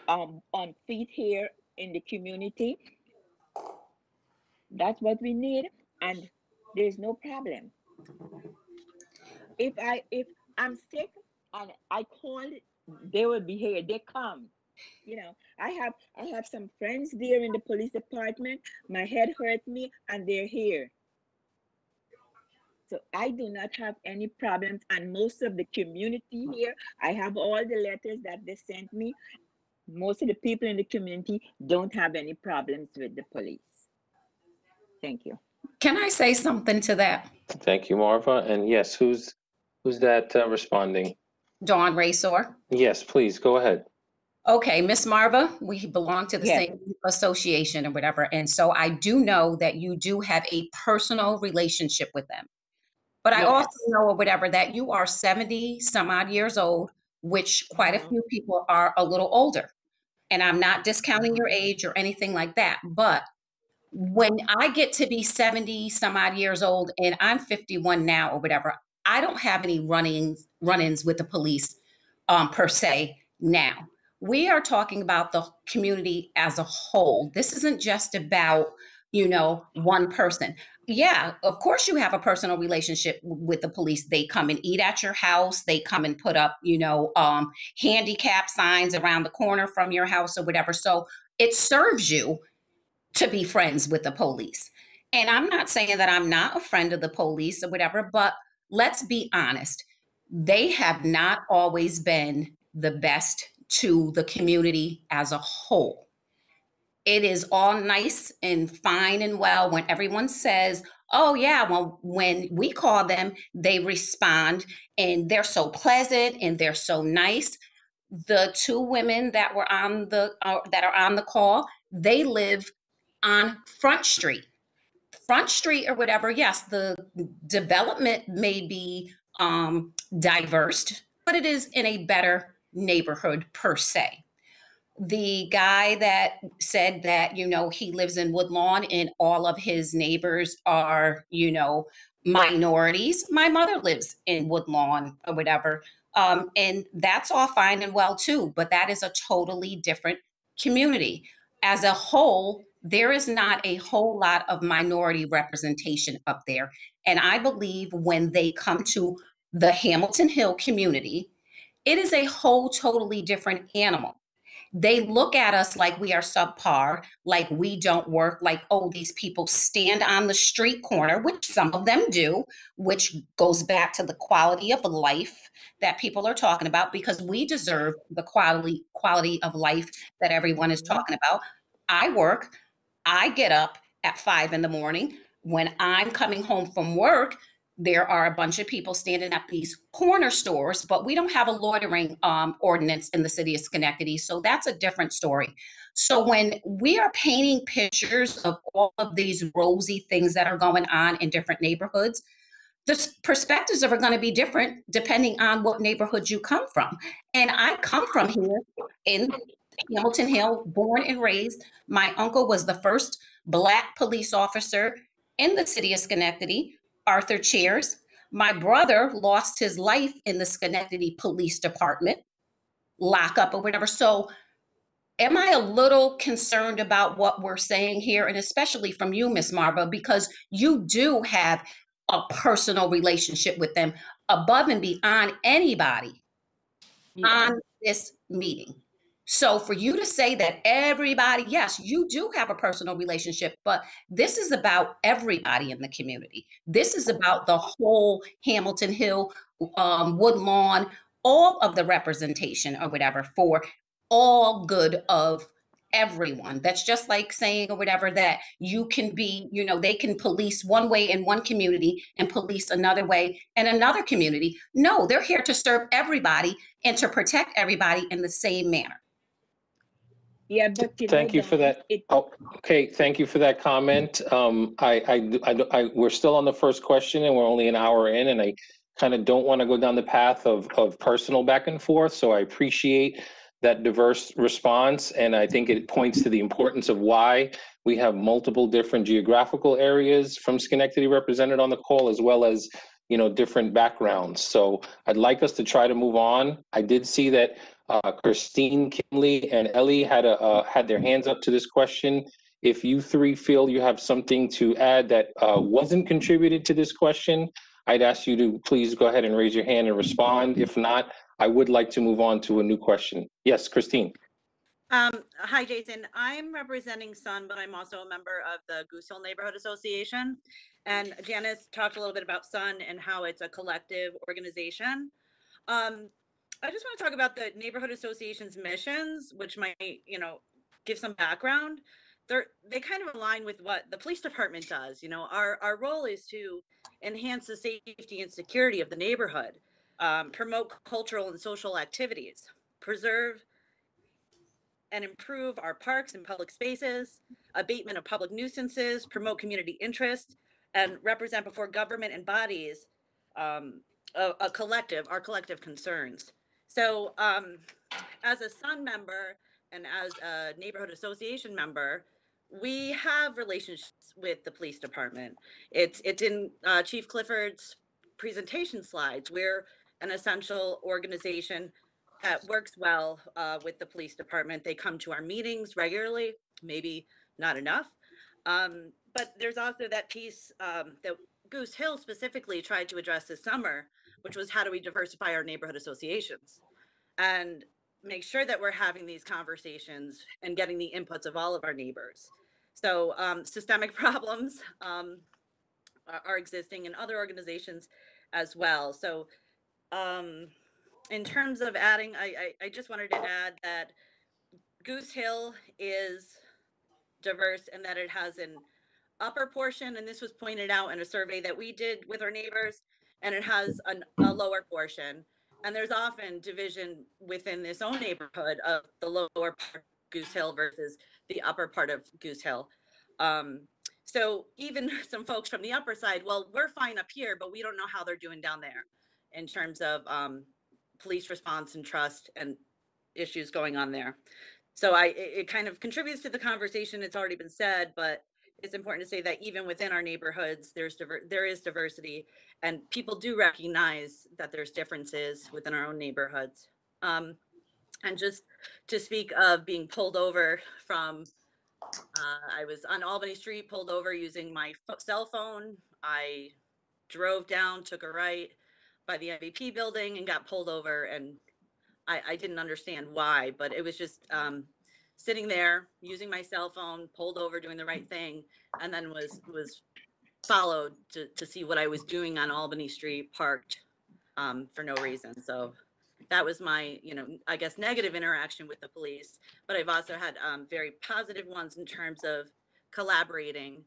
on feet here in the community. That's what we need, and there's no problem. If I'm sick and I call, they will be here. They come. You know, I have some friends there in the police department. My head hurt me, and they're here. So I do not have any problems, and most of the community here, I have all the letters that they sent me. Most of the people in the community don't have any problems with the police. Thank you. Can I say something to that? Thank you, Marva. And yes, who's that responding? Dawn Raysor. Yes, please go ahead. Okay, Miss Marva, we belong to the Yes. same association or whatever. And so I do know that you do have a personal relationship with them. But I also Yes. know or whatever that you are 70 some odd years old, which quite a few people are a little older. And I'm not discounting your age or anything like that. But when I get to be 70 some odd years old and I'm 51 now or whatever, I don't have any run-ins with the police per se now. We are talking about the community as a whole. This isn't just about, one person. Yeah, of course you have a personal relationship with the police. They come and eat at your house. They come and put up, handicap signs around the corner from your house or whatever. So it serves you to be friends with the police. And I'm not saying that I'm not a friend of the police or whatever, but let's be honest. They have not always been the best to the community as a whole. It is all nice and fine and well when everyone says, oh yeah, well, when we call them, they respond and they're so pleasant and they're so nice. The two women that were on that are on the call, they live on Front Street. Front Street or whatever, yes, the development may be diverse, but it is in a better neighborhood per se. The guy that said that, he lives in Woodlawn and all of his neighbors are, minorities. My mother lives in Woodlawn or whatever. And that's all fine and well too, but that is a totally different community. As a whole, there is not a whole lot of minority representation up there. And I believe when they come to the Hamilton Hill community, it is a whole totally different animal. They look at us like we are subpar, like we don't work, like, oh, these people stand on the street corner, which some of them do, which goes back to the quality of life that people are talking about, because we deserve the quality of life that everyone is talking about. I work, I get up at 5 a.m. When I'm coming home from work, there are a bunch of people standing at these corner stores, but we don't have a loitering ordinance in the city of Schenectady. So that's a different story. So when we are painting pictures of all of these rosy things that are going on in different neighborhoods, the perspectives are going to be different depending on what neighborhood you come from. And I come from here in Hamilton Hill, born and raised. My uncle was the first Black police officer in the city of Schenectady, Arthur Cheers. My brother lost his life in the Schenectady Police Department, lockup or whatever. So am I a little concerned about what we're saying here? And especially from you, Miss Marva, because you do have a personal relationship with them above and beyond anybody on this meeting. So for you to say that everybody, yes, you do have a personal relationship, but this is about everybody in the community. This is about the whole Hamilton Hill, Woodlawn, all of the representation or whatever for all good of everyone. That's just like saying or whatever that you can be, they can police one way in one community and police another way in another community. No, they're here to serve everybody and to protect everybody in the same manner. Yeah, but Thank you for that. Oh, okay. Thank you for that comment. We're still on the first question and we're only an hour in, and I kind of don't want to go down the path of personal back and forth. So I appreciate that diverse response. And I think it points to the importance of why we have multiple different geographical areas from Schenectady represented on the call, as well as, different backgrounds. So I'd like us to try to move on. I did see that Christine, Kinley, and Ellie had their hands up to this question. If you three feel you have something to add that wasn't contributed to this question, I'd ask you to please go ahead and raise your hand and respond. If not, I would like to move on to a new question. Yes, Christine. Hi, Jason. I'm representing Sun, but I'm also a member of the Goose Hill Neighborhood Association. And Janice talked a little bit about Sun and how it's a collective organization. I just want to talk about the neighborhood association's missions, which might, give some background. They kind of align with what the police department does. Our role is to enhance the safety and security of the neighborhood, promote cultural and social activities, preserve and improve our parks and public spaces, abatement of public nuisances, promote community interest, and represent before government and bodies our collective concerns. So as a Sun member and as a neighborhood association member, we have relationships with the police department. It's in Chief Clifford's presentation slides. We're an essential organization that works well with the police department. They come to our meetings regularly, maybe not enough. But there's also that piece that Goose Hill specifically tried to address this summer, which was how do we diversify our neighborhood associations and make sure that we're having these conversations and getting the inputs of all of our neighbors. So systemic problems are existing in other organizations as well. So in terms of adding, I just wanted to add that Goose Hill is diverse and that it has an upper portion, and this was pointed out in a survey that we did with our neighbors, and it has a lower portion. And there's often division within this own neighborhood of the lower part of Goose Hill versus the upper part of Goose Hill. So even some folks from the upper side, well, we're fine up here, but we don't know how they're doing down there in terms of police response and trust and issues going on there. So it kind of contributes to the conversation. It's already been said, but it's important to say that even within our neighborhoods, there is diversity, and people do recognize that there's differences within our own neighborhoods. And just to speak of being pulled over from, I was on Albany Street, pulled over using my cell phone. I drove down, took a right by the MVP building and got pulled over, and I didn't understand why, but it was just sitting there using my cell phone, pulled over, doing the right thing, and then was followed to see what I was doing on Albany Street, parked for no reason. So that was my, I guess, negative interaction with the police. But I've also had very positive ones in terms of collaborating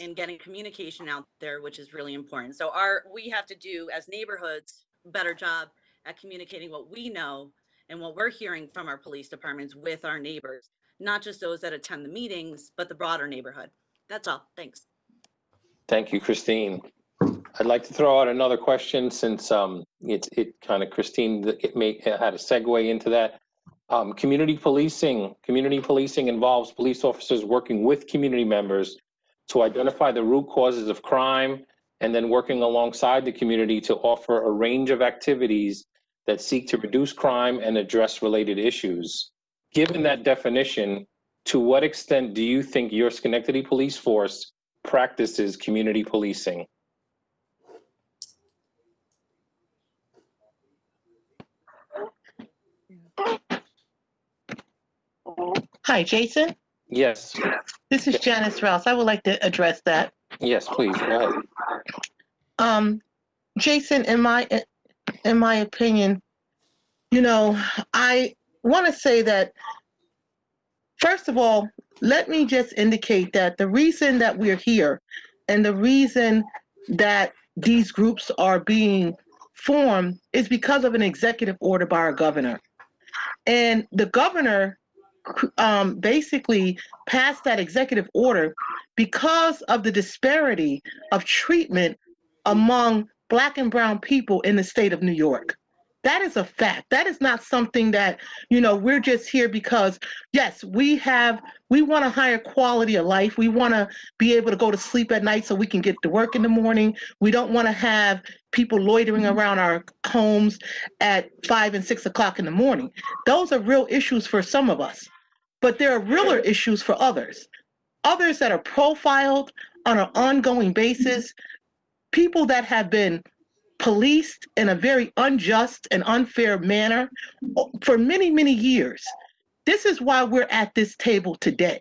and getting communication out there, which is really important. So we have to do as neighborhoods a better job at communicating what we know and what we're hearing from our police departments with our neighbors, not just those that attend the meetings, but the broader neighborhood. That's all. Thanks. Thank you, Christine. I'd like to throw out another question since it kind of, Christine, had a segue into that. Community policing involves police officers working with community members to identify the root causes of crime and then working alongside the community to offer a range of activities that seek to reduce crime and address related issues. Given that definition, to what extent do you think your Schenectady police force practices community policing? Hi, Jason. Yes. This is Janice Rouse. I would like to address that. Yes, please, go ahead. Jason, in my opinion, I want to say that First of all, let me just indicate that the reason that we're here and the reason that these groups are being formed is because of an executive order by our governor. And the governor basically passed that executive order because of the disparity of treatment among Black and brown people in the state of New York. That is a fact. That is not something that, we're just here because, yes, we want a higher quality of life. We want to be able to go to sleep at night so we can get to work in the morning. We don't want to have people loitering around our homes at 5 and 6 o'clock in the morning. Those are real issues for some of us, but there are realer issues for others. Others that are profiled on an ongoing basis, people that have been policed in a very unjust and unfair manner for many, many years. This is why we're at this table today.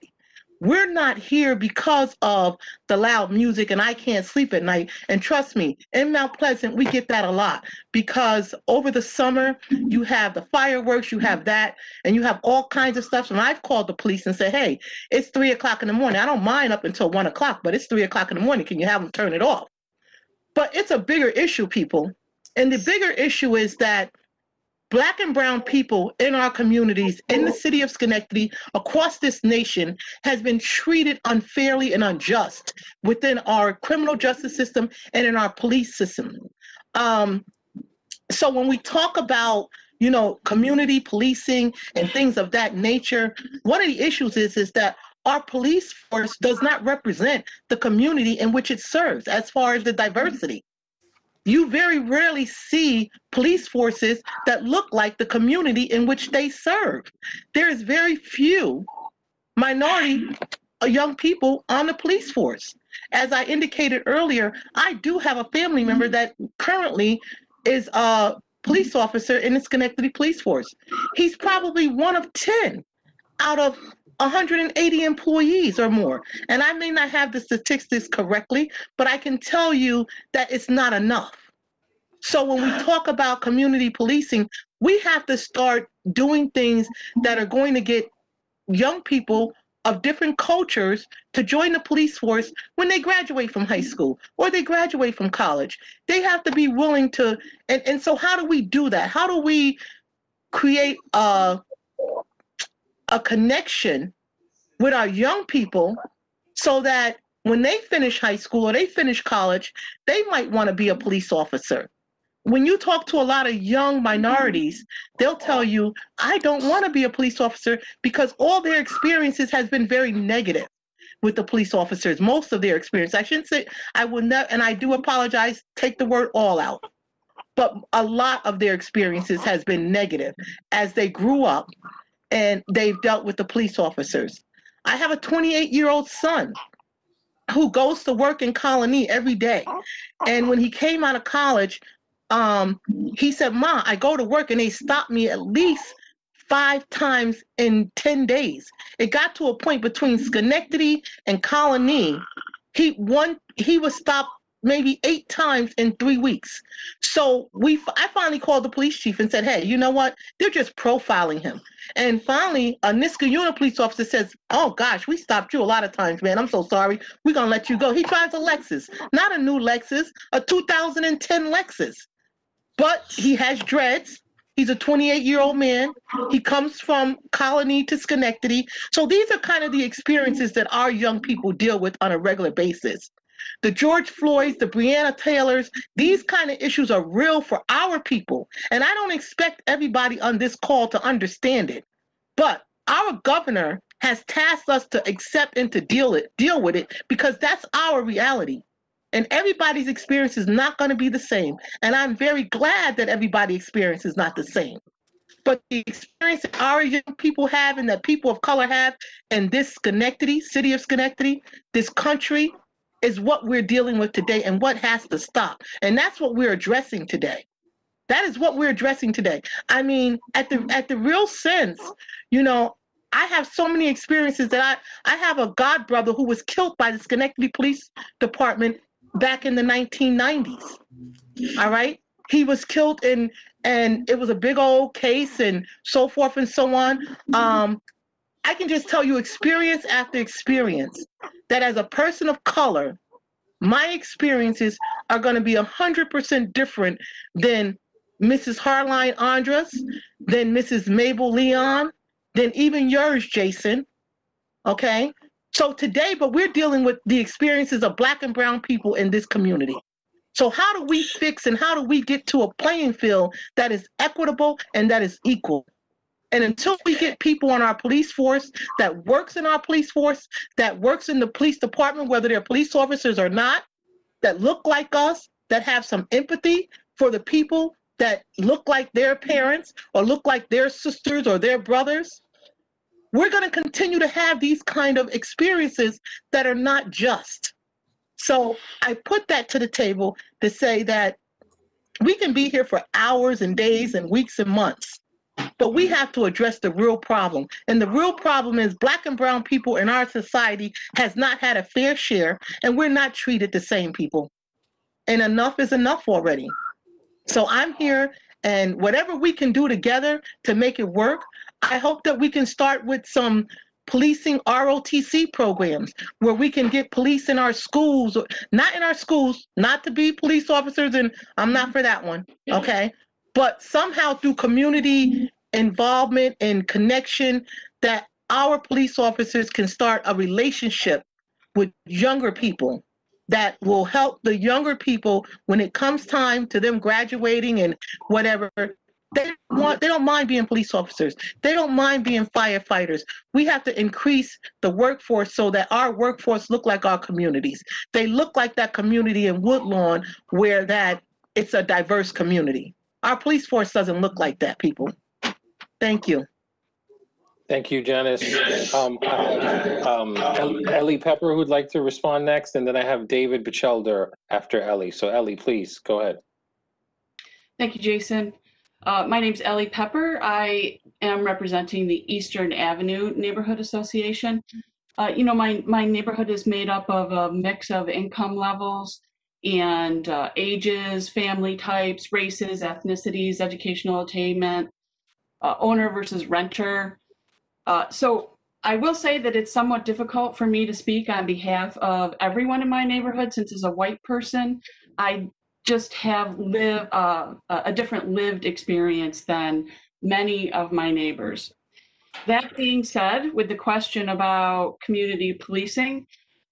We're not here because of the loud music and I can't sleep at night. And trust me, in Mount Pleasant, we get that a lot because over the summer, you have the fireworks, you have that, and you have all kinds of stuff. And I've called the police and said, hey, it's 3 o'clock in the morning. I don't mind up until 1 o'clock, but it's 3 o'clock in the morning. Can you have them turn it off? But it's a bigger issue, people. And the bigger issue is that Black and brown people in our communities, in the city of Schenectady, across this nation, has been treated unfairly and unjust within our criminal justice system and in our police system. So when we talk about, community policing and things of that nature, one of the issues is that our police force does not represent the community in which it serves as far as the diversity. You very rarely see police forces that look like the community in which they serve. There is very few minority young people on the police force. As I indicated earlier, I do have a family member that currently is a police officer in the Schenectady Police Force. He's probably one of 10 out of 180 employees or more. And I may not have the statistics correctly, but I can tell you that it's not enough. So when we talk about community policing, we have to start doing things that are going to get young people of different cultures to join the police force when they graduate from high school or they graduate from college. They have to be willing to, and so how do we do that? How do we create a connection with our young people so that when they finish high school or they finish college, they might want to be a police officer. When you talk to a lot of young minorities, they'll tell you, I don't want to be a police officer because all their experiences has been very negative with the police officers. Most of their experience, I shouldn't say, I would not, and I do apologize, take the word all out. But a lot of their experiences has been negative as they grew up and they've dealt with the police officers. I have a 28-year-old son who goes to work in Colony every day. And when he came out of college, he said, Ma, I go to work and they stop me at least 5 times in 10 days. It got to a point between Schenectady and Colony, he was stopped maybe 8 times in 3 weeks. So I finally called the police chief and said, hey, you know what? They're just profiling him. And finally, a Niskayuna police officer says, oh gosh, we stopped you a lot of times, man. I'm so sorry. We're going to let you go. He drives a Lexus, not a new Lexus, a 2010 Lexus. But he has dreads. He's a 28-year-old man. He comes from Colony to Schenectady. So these are kind of the experiences that our young people deal with on a regular basis. The George Floyds, the Breonna Taylors, these kind of issues are real for our people. And I don't expect everybody on this call to understand it. But our governor has tasked us to accept and to deal with it because that's our reality. And everybody's experience is not going to be the same. And I'm very glad that everybody's experience is not the same. But the experience that our young people have and that people of color have in this Schenectady, city of Schenectady, this country, is what we're dealing with today and what has to stop. And that's what we're addressing today. That is what we're addressing today. I mean, at the real sense, I have so many experiences that I have a god brother who was killed by the Schenectady Police Department back in the 1990s. All right. He was killed and it was a big old case and so forth and so on. I can just tell you experience after experience that as a person of color, my experiences are going to be 100% different than Mrs. Harline Andres, than Mrs. Mabel Leon, than even yours, Jason. Okay? So today, but we're dealing with the experiences of Black and brown people in this community. So how do we fix and how do we get to a playing field that is equitable and that is equal? And until we get people on our police force that works in our police force, that works in the police department, whether they're police officers or not, that look like us, that have some empathy for the people that look like their parents or look like their sisters or their brothers, we're going to continue to have these kind of experiences that are not just. So I put that to the table to say that we can be here for hours and days and weeks and months, but we have to address the real problem. And the real problem is Black and brown people in our society has not had a fair share, and we're not treated the same, people. And enough is enough already. So I'm here, and whatever we can do together to make it work, I hope that we can start with some policing ROTC programs where we can get police in our schools, not in our schools, not to be police officers, and I'm not for that one, okay? But somehow through community involvement and connection that our police officers can start a relationship with younger people that will help the younger people when it comes time to them graduating and whatever. They don't mind being police officers. They don't mind being firefighters. We have to increase the workforce so that our workforce look like our communities. They look like that community in Woodlawn where that it's a diverse community. Our police force doesn't look like that, people. Thank you. Thank you, Janice. Ellie Pepper who'd like to respond next, and then I have David Bachelder after Ellie. So Ellie, please, go ahead. Thank you, Jason. My name's Ellie Pepper. I am representing the Eastern Avenue Neighborhood Association. You know, my neighborhood is made up of a mix of income levels and ages, family types, races, ethnicities, educational attainment, owner versus renter. So I will say that it's somewhat difficult for me to speak on behalf of everyone in my neighborhood since as a white person, I just have a different lived experience than many of my neighbors. That being said, with the question about community policing,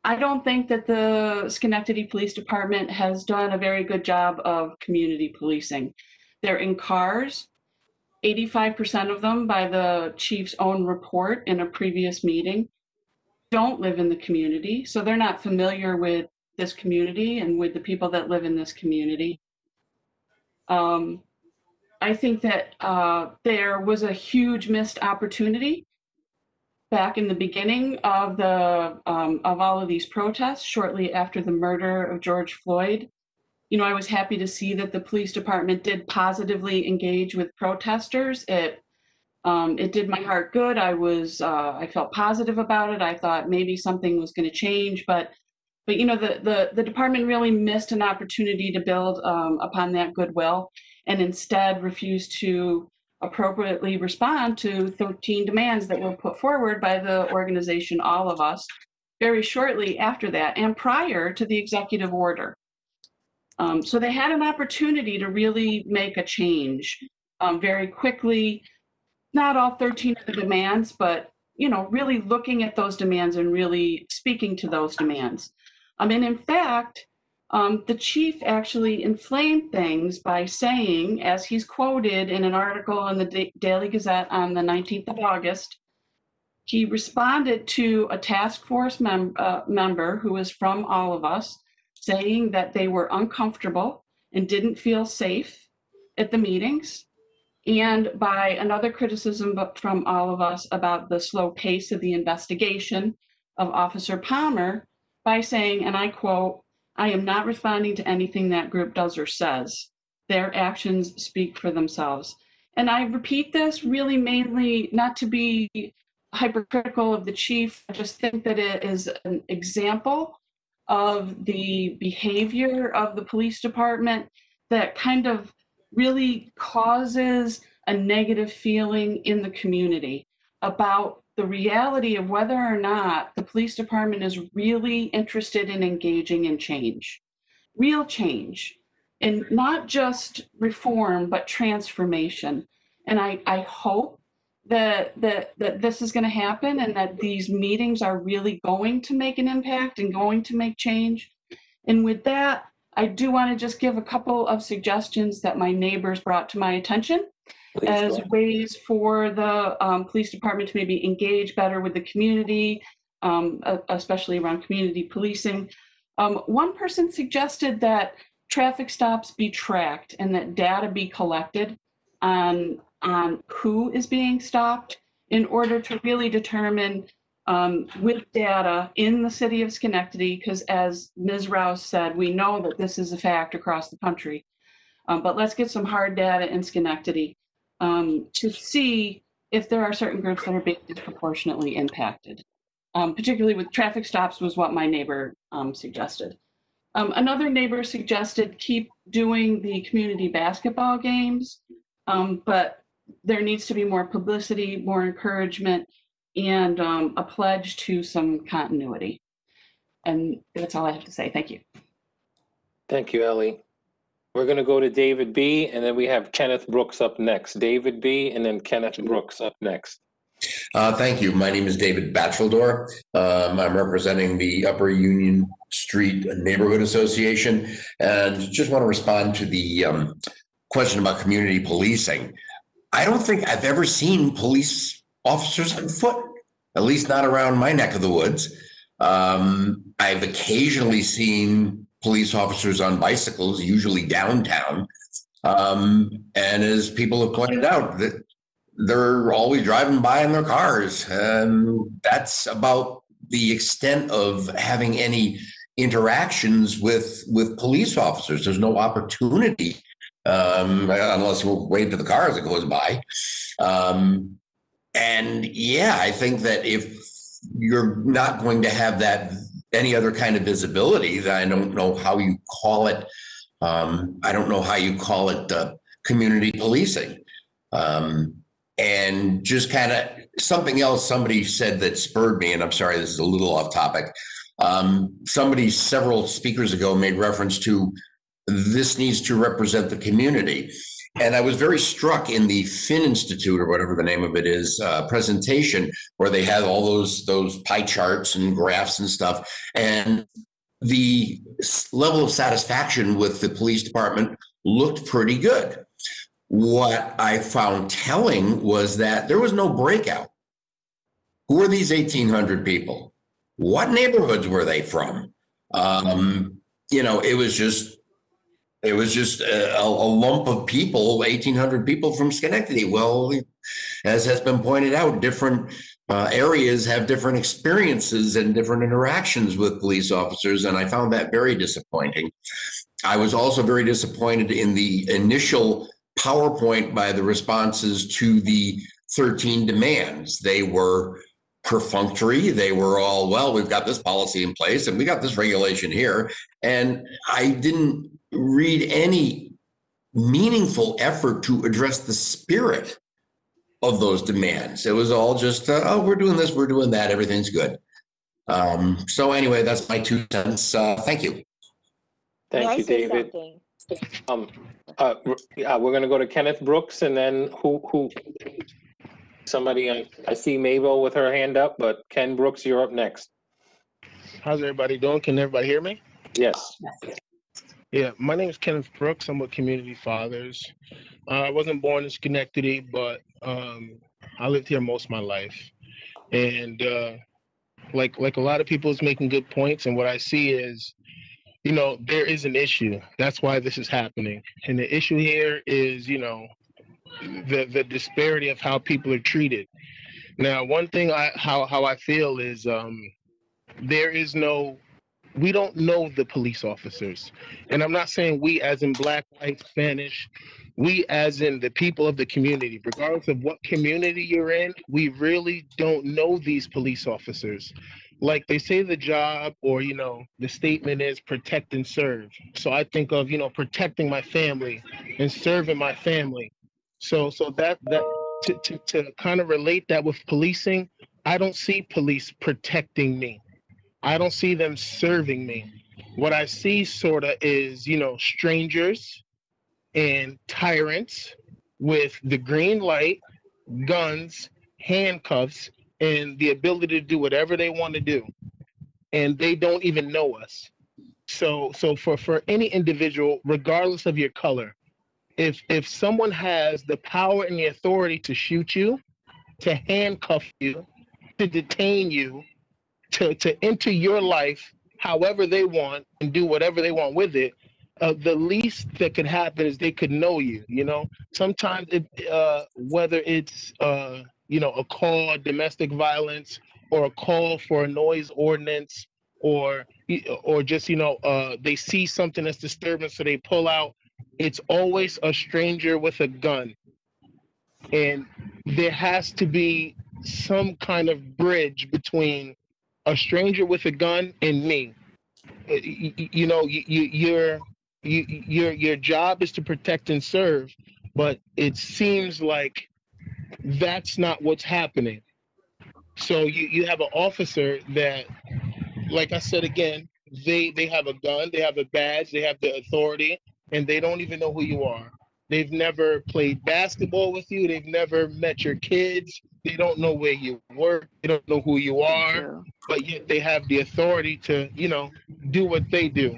I don't think that the Schenectady Police Department has done a very good job of community policing. They're in cars, 85% of them, by the chief's own report in a previous meeting, don't live in the community, so they're not familiar with this community and with the people that live in this community. I think that there was a huge missed opportunity back in the beginning of all of these protests shortly after the murder of George Floyd. You know, I was happy to see that the police department did positively engage with protesters. It did my heart good. I felt positive about it. I thought maybe something was going to change, but you know, the department really missed an opportunity to build upon that goodwill, and instead refused to appropriately respond to 13 demands that were put forward by the organization All of Us very shortly after that and prior to the executive order. So they had an opportunity to really make a change very quickly. Not all 13 of the demands, but you know, really looking at those demands and really speaking to those demands. And in fact, the chief actually inflamed things by saying, as he's quoted in an article in the Daily Gazette on the 19th of August, he responded to a task force member who was from All of Us, saying that they were uncomfortable and didn't feel safe at the meetings, and by another criticism from All of Us about the slow pace of the investigation of Officer Palmer by saying, and I quote, "I am not responding to anything that group does or says. Their actions speak for themselves." And I repeat this really mainly not to be hypercritical of the chief. I just think that it is an example of the behavior of the police department that kind of really causes a negative feeling in the community about the reality of whether or not the police department is really interested in engaging in change, real change, and not just reform, but transformation. And I hope that this is going to happen and that these meetings are really going to make an impact and going to make change. And with that, I do want to just give a couple of suggestions that my neighbors brought to my attention as ways for the police department to maybe engage better with the community, especially around community policing. One person suggested that traffic stops be tracked and that data be collected on who is being stopped in order to really determine with data in the city of Schenectady, because as Ms. Rouse said, we know that this is a fact across the country. But let's get some hard data in Schenectady to see if there are certain groups that are being disproportionately impacted. Particularly with traffic stops was what my neighbor suggested. Another neighbor suggested keep doing the community basketball games, but there needs to be more publicity, more encouragement, and a pledge to some continuity. And that's all I have to say. Thank you. Thank you, Ellie. We're going to go to David B., and then we have Kenneth Brooks up next. David B., and then Kenneth Brooks up next. Thank you. My name is David Batcheldor. I'm representing the Upper Union Street Neighborhood Association, and just want to respond to the question about community policing. I don't think I've ever seen police officers on foot, at least not around my neck of the woods. I've occasionally seen police officers on bicycles, usually downtown. And as people have pointed out, that they're always driving by in their cars. That's about the extent of having any interactions with police officers. There's no opportunity unless we'll wait to the car as it goes by. And yeah, I think that if you're not going to have that any other kind of visibility, then I don't know how you call it. I don't know how you call it community policing. And just kind of something else somebody said that spurred me, and I'm sorry, this is a little off topic. Somebody several speakers ago made reference to this needs to represent the community. And I was very struck in the Finn Institute, or whatever the name of it is, presentation, where they had all those pie charts and graphs and stuff. And the level of satisfaction with the police department looked pretty good. What I found telling was that there was no breakout. Who are these 1,800 people? What neighborhoods were they from? You know, it was just a lump of people, 1,800 people from Schenectady. Well, as has been pointed out, different areas have different experiences and different interactions with police officers, and I found that very disappointing. I was also very disappointed in the initial PowerPoint by the responses to the 13 demands. They were perfunctory. They were all, well, we've got this policy in place and we got this regulation here. And I didn't read any meaningful effort to address the spirit of those demands. It was all just, oh, we're doing this, we're doing that, everything's good. So anyway, that's my 2 cents. Thank you. Thank you, David. We're going to go to Kenneth Brooks, and then who? Somebody, I see Mabel with her hand up, but Ken Brooks, you're up next. How's everybody doing? Can everybody hear me? Yes. Yeah, my name is Kenneth Brooks. I'm with Community Fathers. I wasn't born in Schenectady, but I lived here most of my life. And like a lot of people is making good points, and what I see is, you know, there is an issue. That's why this is happening. And the issue here is, you know, the disparity of how people are treated. Now, one thing how I feel is we don't know the police officers. And I'm not saying we as in Black, white, Spanish, we as in the people of the community. Regardless of what community you're in, we really don't know these police officers. Like they say the job, or, you know, the statement is protect and serve. So I think of, you know, protecting my family and serving my family. So that to kind of relate that with policing, I don't see police protecting me. I don't see them serving me. What I see sort of is, strangers and tyrants with the green light, guns, handcuffs, and the ability to do whatever they want to do. And they don't even know us. So for any individual, regardless of your color, if someone has the power and the authority to shoot you, to handcuff you, to detain you, to enter your life however they want and do whatever they want with it, the least that could happen is they could know you. Sometimes whether it's a call, domestic violence, or a call for a noise ordinance, or just they see something that's disturbing, so they pull out. It's always a stranger with a gun, and there has to be some kind of bridge between a stranger with a gun and me. Your job is to protect and serve, but it seems like that's not what's happening. So you have an officer that, like I said again, they have a gun, they have a badge, they have the authority, and they don't even know who you are. They've never played basketball with you. They've never met your kids. They don't know where you work. They don't know who you are, but yet they have the authority to, do what they do.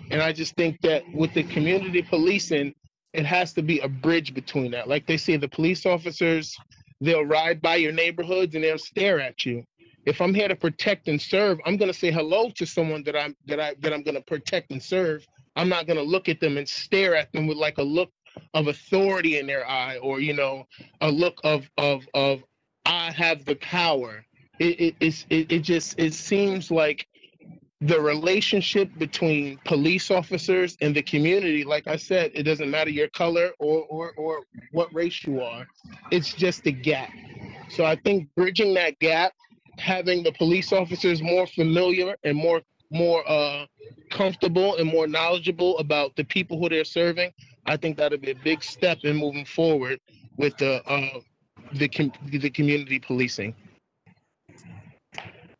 And I just think that with the community policing, it has to be a bridge between that. Like they say, the police officers, they'll ride by your neighborhoods and they'll stare at you. If I'm here to protect and serve, I'm going to say hello to someone that I'm going to protect and serve. I'm not going to look at them and stare at them with like a look of authority in their eye, or a look of I have the power. It seems like the relationship between police officers and the community, like I said, it doesn't matter your color or what race you are. It's just a gap. So I think bridging that gap, having the police officers more familiar and more comfortable and more knowledgeable about the people who they're serving, I think that'll be a big step in moving forward with the community policing.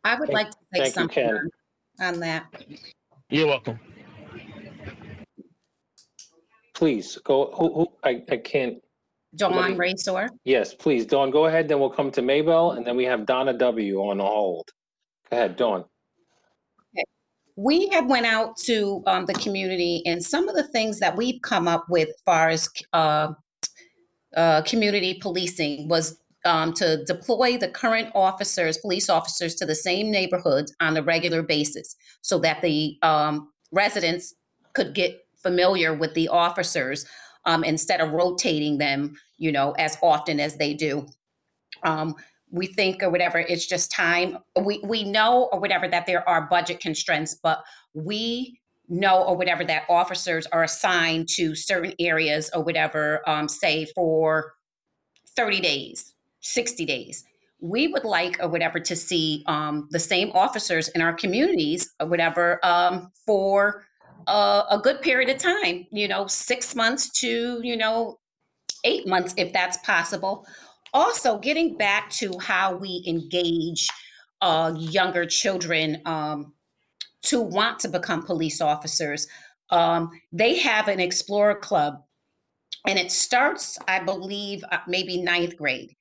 I would like to say Thank you, something Ken. on that. You're welcome. Please go. I can't. Dawn Racor. Yes, please, Dawn, go ahead. Then we'll come to Maybell, and then we have Donna W. on hold. Go ahead, Dawn. Okay. We have went out to the community, and some of the things that we've come up with as far as community policing was to deploy the current police officers to the same neighborhoods on a regular basis so that the residents could get familiar with the officers instead of rotating them, as often as they do. We think or whatever, it's just time. We know or whatever that there are budget constraints, but we know or whatever that officers are assigned to certain areas or whatever, say for 30 days, 60 days. We would like or whatever to see the same officers in our communities or whatever for a good period of time, 6 months to, 8 months, if that's possible. Also, getting back to how we engage younger children to want to become police officers. They have an Explorer Club, and it starts, I believe, maybe 9th grade.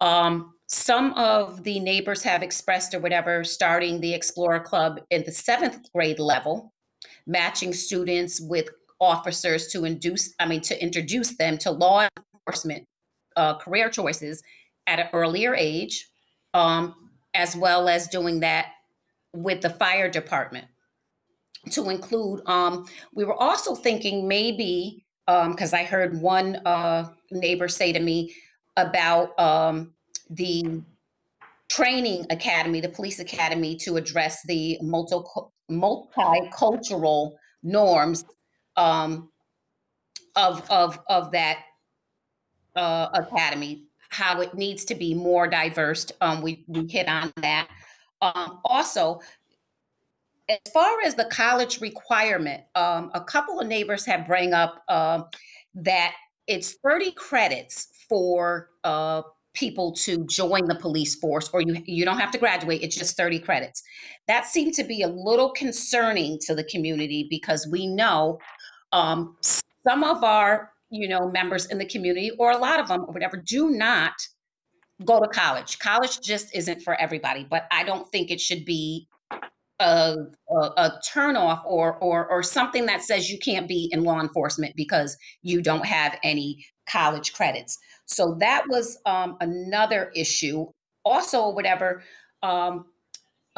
Some of the neighbors have expressed or whatever, starting the Explorer Club at the 7th grade level, matching students with officers to introduce them to law enforcement career choices at an earlier age, as well as doing that with the fire department to include. We were also thinking maybe, because I heard one neighbor say to me about the training academy, the police academy, to address the multicultural norms of that academy, how it needs to be more diverse. We hit on that. Also, as far as the college requirement, a couple of neighbors have bring up that it's 30 credits for people to join the police force, or you don't have to graduate, it's just 30 credits. That seemed to be a little concerning to the community because we know some of our, members in the community, or a lot of them or whatever, do not go to college. College just isn't for everybody, but I don't think it should be a turnoff or something that says you can't be in law enforcement because you don't have any college credits. So that was another issue. Also, whatever, a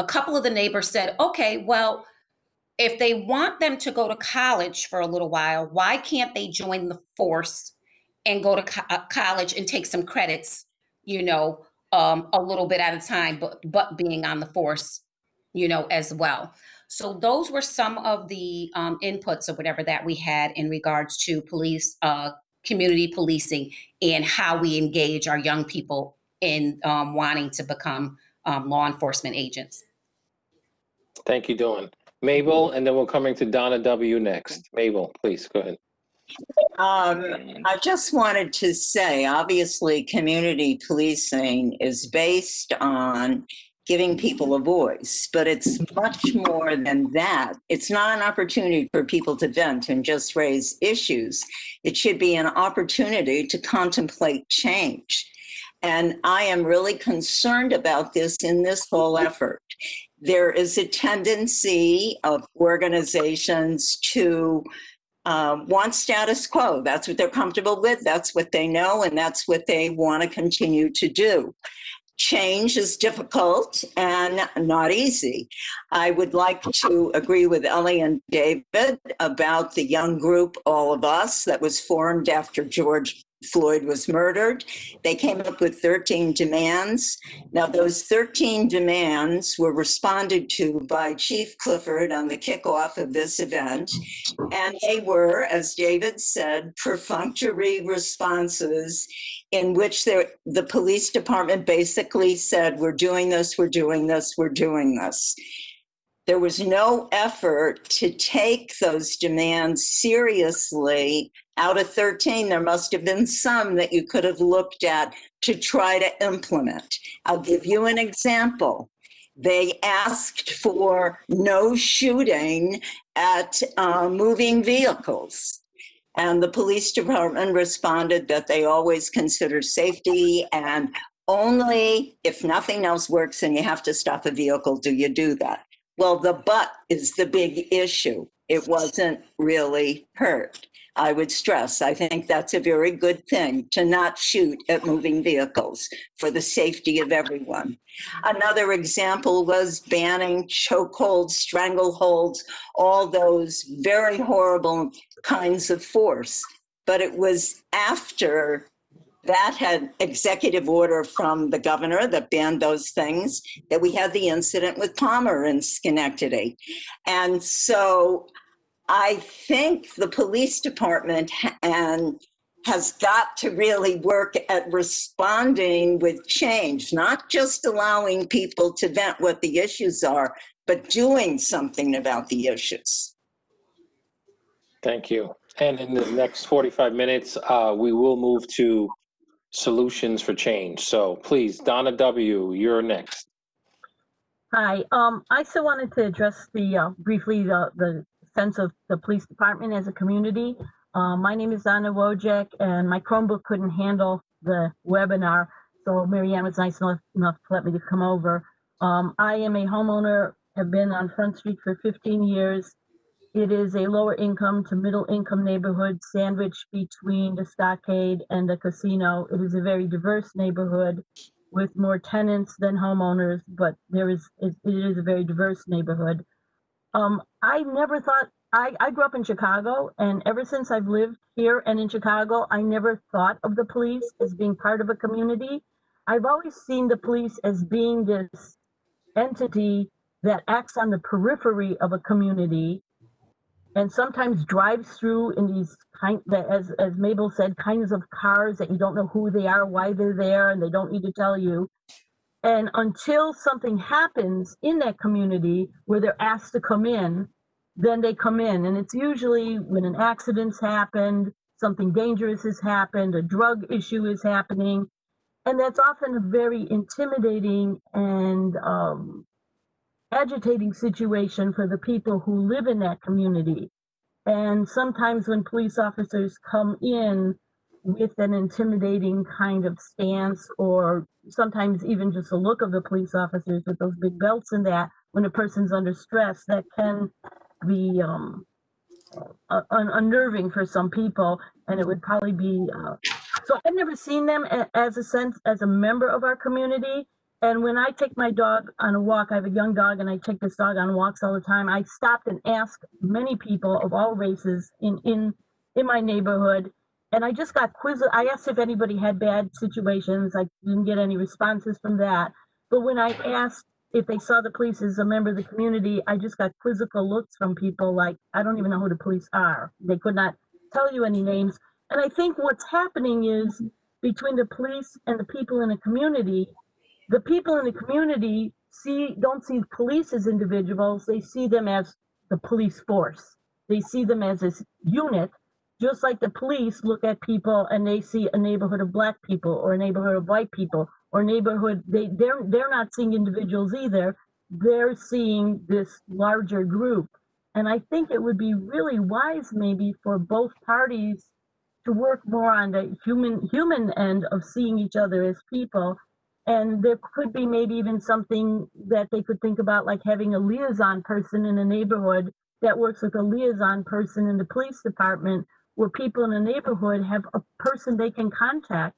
couple of the neighbors said, okay, well, if they want them to go to college for a little while, why can't they join the force and go to college and take some credits, a little bit at a time, but being on the force, as well. So those were some of the inputs or whatever that we had in regards to police, community policing, and how we engage our young people in wanting to become law enforcement agents. Thank you, Dawn. Mabel, and then we're coming to Donna W. next. Mabel, please go ahead. I just wanted to say, obviously, community policing is based on giving people a voice, but it's much more than that. It's not an opportunity for people to vent and just raise issues. It should be an opportunity to contemplate change. And I am really concerned about this in this whole effort. There is a tendency of organizations to want status quo. That's what they're comfortable with, that's what they know, and that's what they want to continue to do. Change is difficult and not easy. I would like to agree with Ellie and David about the young group, All of Us, that was formed after George Floyd was murdered. They came up with 13 demands. Now, those 13 demands were responded to by Chief Clifford on the kickoff of this event. And they were, as David said, perfunctory responses in which the police department basically said, we're doing this, we're doing this, we're doing this. There was no effort to take those demands seriously. Out of 13, there must have been some that you could have looked at to try to implement. I'll give you an example. They asked for no shooting at moving vehicles. And the police department responded that they always consider safety, and only if nothing else works and you have to stop a vehicle do you do that. Well, the but is the big issue. It wasn't really heard. I would stress, I think that's a very good thing to not shoot at moving vehicles for the safety of everyone. Another example was banning chokeholds, strangleholds, all those very horrible kinds of force. But it was after that had executive order from the governor that banned those things that we had the incident with Palmer in Schenectady. And so I think the police department has got to really work at responding with change, not just allowing people to vent what the issues are, but doing something about the issues. Thank you. And in the next 45 minutes, we will move to solutions for change. So please, Donna W., you're next. Hi, I still wanted to address briefly the sense of the police department as a community. My name is Donna Wojcik, and my Chromebook couldn't handle the webinar, so Marianne was nice enough to let me to come over. I am a homeowner, have been on Front Street for 15 years. It is a lower income to middle income neighborhood sandwiched between the Stockade and the casino. It is a very diverse neighborhood with more tenants than homeowners, but it is a very diverse neighborhood. I never thought, I grew up in Chicago, and ever since I've lived here and in Chicago, I never thought of the police as being part of a community. I've always seen the police as being this entity that acts on the periphery of a community and sometimes drives through in these as Mabel said, kinds of cars that you don't know who they are, why they're there, and they don't need to tell you. And until something happens in that community where they're asked to come in, then they come in. And it's usually when an accident's happened, something dangerous has happened, a drug issue is happening. And that's often a very intimidating and agitating situation for the people who live in that community. And sometimes when police officers come in with an intimidating kind of stance, or sometimes even just the look of the police officers with those big belts and that, when a person's under stress, that can be unnerving for some people, and it would probably be so I've never seen them as a member of our community. And when I take my dog on a walk, I have a young dog and I take this dog on walks all the time. I stopped and asked many people of all races in my neighborhood, and I just got quizzed. I asked if anybody had bad situations. I didn't get any responses from that. But when I asked if they saw the police as a member of the community, I just got quizzical looks from people like, I don't even know who the police are. They could not tell you any names. And I think what's happening is between the police and the people in the community, the people in the community don't see police as individuals. They see them as the police force. They see them as this unit, just like the police look at people and they see a neighborhood of Black people or a neighborhood of white people or neighborhood. They're not seeing individuals either. They're seeing this larger group. And I think it would be really wise maybe for both parties to work more on the human end of seeing each other as people. And there could be maybe even something that they could think about, like having a liaison person in a neighborhood that works with a liaison person in the police department, where people in the neighborhood have a person they can contact,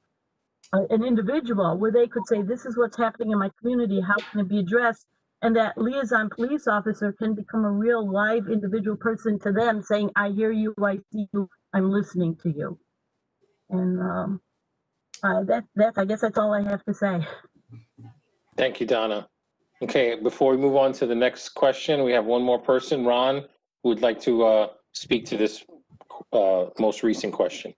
an individual, where they could say, this is what's happening in my community, how can it be addressed? And that liaison police officer can become a real live individual person to them, saying, I hear you, I see you, I'm listening to you. And I guess that's all I have to say. Thank you, Donna. Okay, before we move on to the next question, we have one more person, Ron, who would like to speak to this most recent question.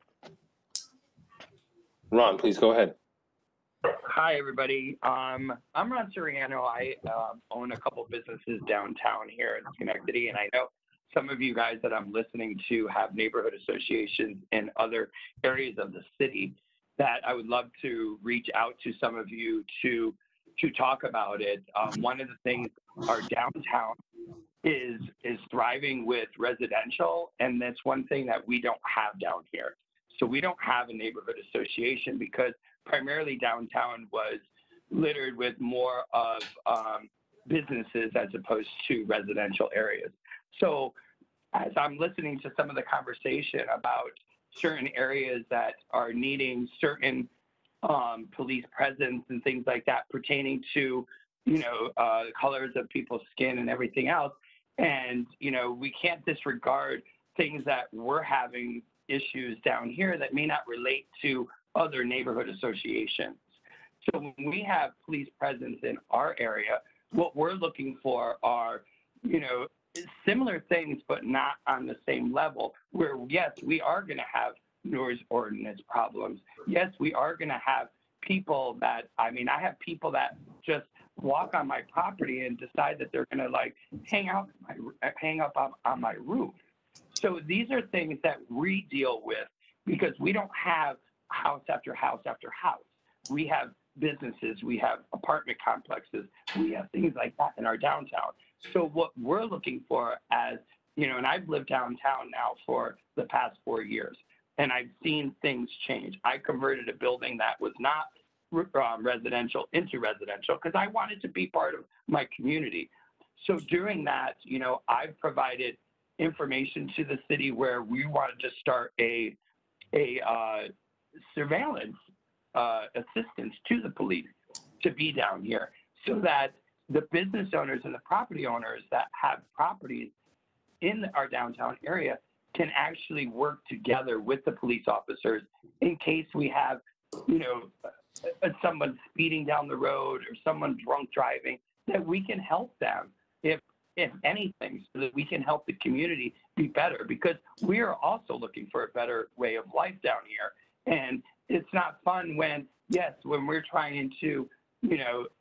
Ron, please go ahead. Hi, everybody. I'm Ron Soriano. I own a couple businesses downtown here in Schenectady, and I know some of you guys that I'm listening to have neighborhood associations in other areas of the city that I would love to reach out to some of you to talk about it. One of the things, our downtown is thriving with residential, and that's one thing that we don't have down here. So we don't have a neighborhood association because primarily downtown was littered with more of businesses as opposed to residential areas. So as I'm listening to some of the conversation about certain areas that are needing certain police presence and things like that pertaining to, colors of people's skin and everything else. And, we can't disregard things that we're having issues down here that may not relate to other neighborhood associations. So when we have police presence in our area, what we're looking for are, similar things, but not on the same level, where yes, we are going to have noise ordinance problems. Yes, we are going to have people that, I have people that just walk on my property and decide that they're going to hang up on my roof. So these are things that we deal with because we don't have house after house after house. We have businesses, we have apartment complexes, we have things like that in our downtown. So what we're looking for as, and I've lived downtown now for the past 4 years, and I've seen things change. I converted a building that was not residential into residential because I wanted to be part of my community. So during that, I've provided information to the city where we wanted to start a surveillance assistance to the police to be down here so that the business owners and the property owners that have properties in our downtown area can actually work together with the police officers in case we have, someone speeding down the road or someone drunk driving, that we can help them if anything, so that we can help the community be better, because we are also looking for a better way of life down here. And it's not fun when we're trying to,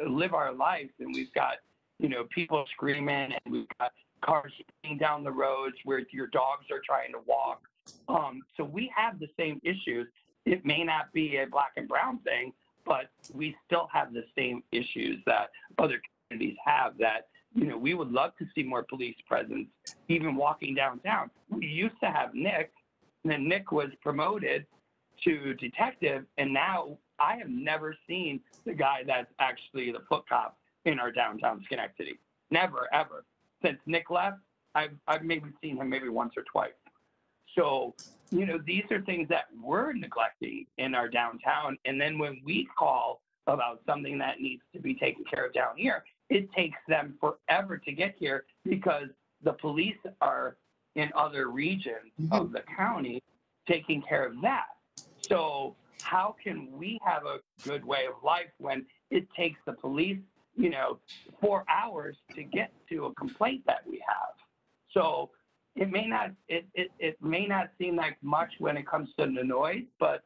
live our lives and we've got, people screaming and we've got cars speeding down the roads where your dogs are trying to walk. So we have the same issues. It may not be a black and brown thing, but we still have the same issues that other communities have that, we would love to see more police presence, even walking downtown. We used to have Nick, and then Nick was promoted to detective, and now I have never seen the guy that's actually the foot cop in our downtown Schenectady. Never, ever. Since Nick left, I've maybe seen him maybe once or twice. So, these are things that we're neglecting in our downtown. And then when we call about something that needs to be taken care of down here, it takes them forever to get here because the police are in other regions of the county taking care of that. So how can we have a good way of life when it takes the police, 4 hours to get to a complaint that we have? So it may not seem like much when it comes to the noise, but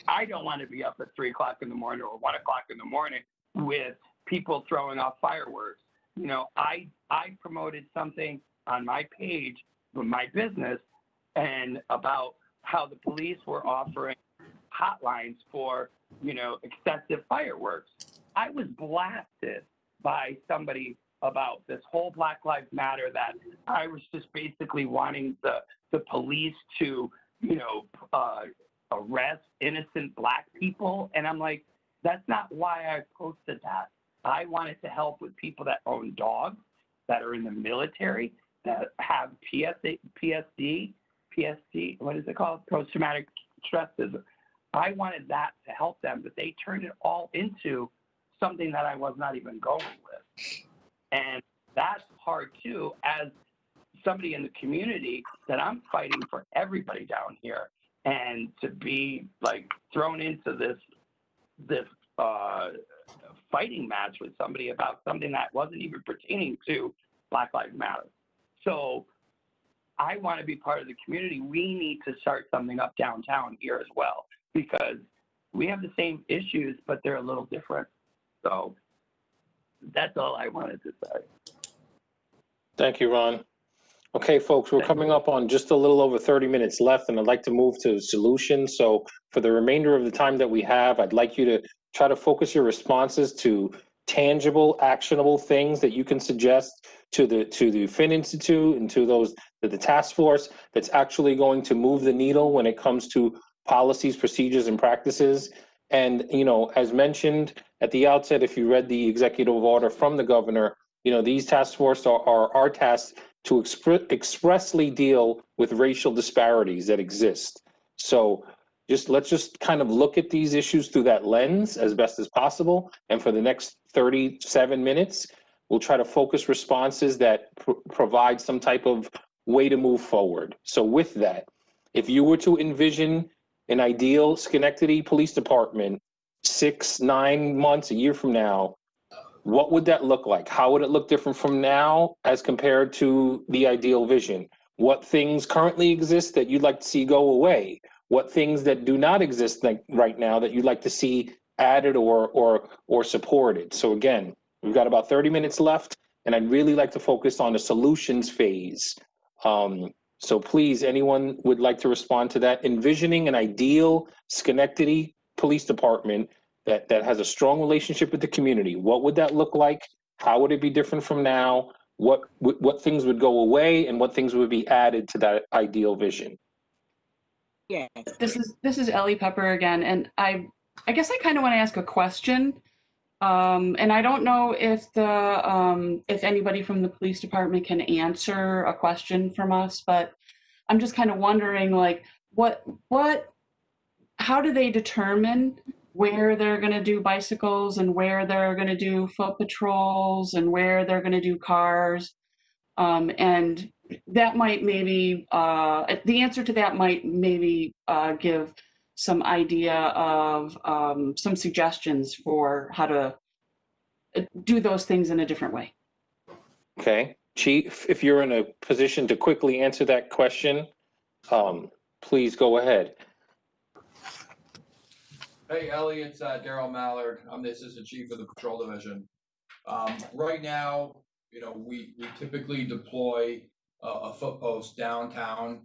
I don't want to be up at 3 o'clock in the morning or 1 o'clock in the morning with people throwing off fireworks. I promoted something on my page with my business and about how the police were offering hotlines for, excessive fireworks. I was blasted by somebody about this whole Black Lives Matter, that I was just basically wanting the police to, arrest innocent Black people. And I'm like, that's not why I posted that. I wanted to help with people that own dogs, that are in the military, that have PSD, what is it called? Post-traumatic stress disorder. I wanted that to help them, but they turned it all into something that I was not even going with. And that's hard too, as somebody in the community, that I'm fighting for everybody down here. And to be like thrown into this fighting match with somebody about something that wasn't even pertaining to Black Lives Matter. So I want to be part of the community. We need to start something up downtown here as well, because we have the same issues, but they're a little different. So that's all I wanted to say. Thank you, Ron. Okay, folks, we're coming up on just a little over 30 minutes left, and I'd like to move to solutions. So for the remainder of the time that we have, I'd like you to try to focus your responses to tangible, actionable things that you can suggest to the Fin Institute and to the task force that's actually going to move the needle when it comes to policies, procedures, and practices. And, as mentioned at the outset, if you read the executive order from the governor, these task force are our tasks to expressly deal with racial disparities that exist. So let's just kind of look at these issues through that lens as best as possible. And for the next 37 minutes, we'll try to focus responses that provide some type of way to move forward. So with that, if you were to envision an ideal Schenectady Police Department 6, 9 months, a year from now, what would that look like? How would it look different from now as compared to the ideal vision? What things currently exist that you'd like to see go away? What things that do not exist right now that you'd like to see added or supported? So again, we've got about 30 minutes left, and I'd really like to focus on the solutions phase. So please, anyone would like to respond to that? Envisioning an ideal Schenectady Police Department that has a strong relationship with the community. What would that look like? How would it be different from now? What things would go away and what things would be added to that ideal vision? Yes. This is Ellie Pepper again, and I guess I kind of want to ask a question. And I don't know if if anybody from the police department can answer a question from us, but I'm just kind of wondering, like, how do they determine where they're going to do bicycles and where they're going to do foot patrols and where they're going to do cars? And that might maybe, the answer to that might maybe give some idea of some suggestions for how to do those things in a different way. Okay. Chief, if you're in a position to quickly answer that question, please go ahead. Hey, Ellie, it's Daryl Mallard. I'm the Assistant Chief of the Patrol Division. Right now, we typically deploy a foot post downtown,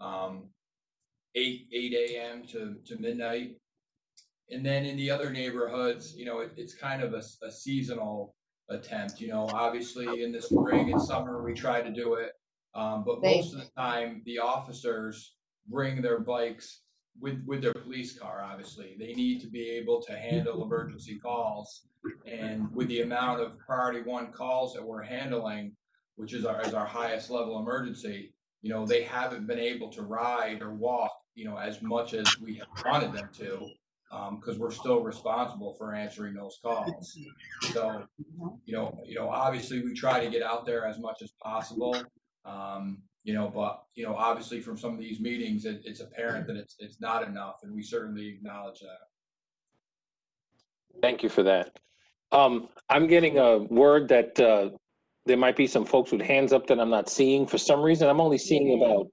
8 a.m. to midnight. And then in the other neighborhoods, it's kind of a seasonal attempt. Obviously in the spring and summer we try to do it, but most of the time the officers bring their bikes with their police car. Obviously, they need to be able to handle emergency calls, and with the amount of priority 1 calls that we're handling, which is our highest level emergency, they haven't been able to ride or walk, as much as we have wanted them to, because we're still responsible for answering those calls. So, obviously we try to get out there as much as possible. But obviously from some of these meetings, it's apparent that it's not enough, and we certainly acknowledge that. Thank you for that. I'm getting a word that there might be some folks with hands up that I'm not seeing. For some reason, I'm only seeing about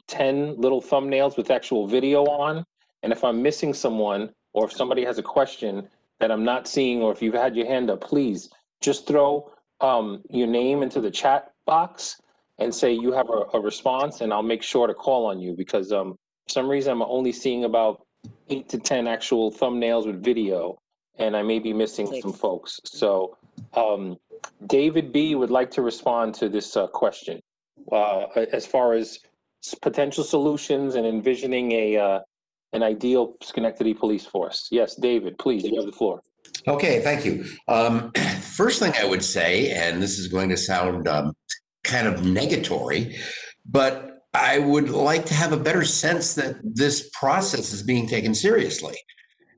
10 little thumbnails with actual video on. And if I'm missing someone, or if somebody has a question that I'm not seeing, or if you've had your hand up, please just throw your name into the chat box and say you have a response, and I'll make sure to call on you, because for some reason I'm only seeing about 8 to 10 actual thumbnails with video, and I may be missing some folks. So David B. would like to respond to this question as far as potential solutions and envisioning an ideal Schenectady police force. Yes, David, please, you have the floor. Okay, thank you. First thing I would say, and this is going to sound kind of negatory, but I would like to have a better sense that this process is being taken seriously.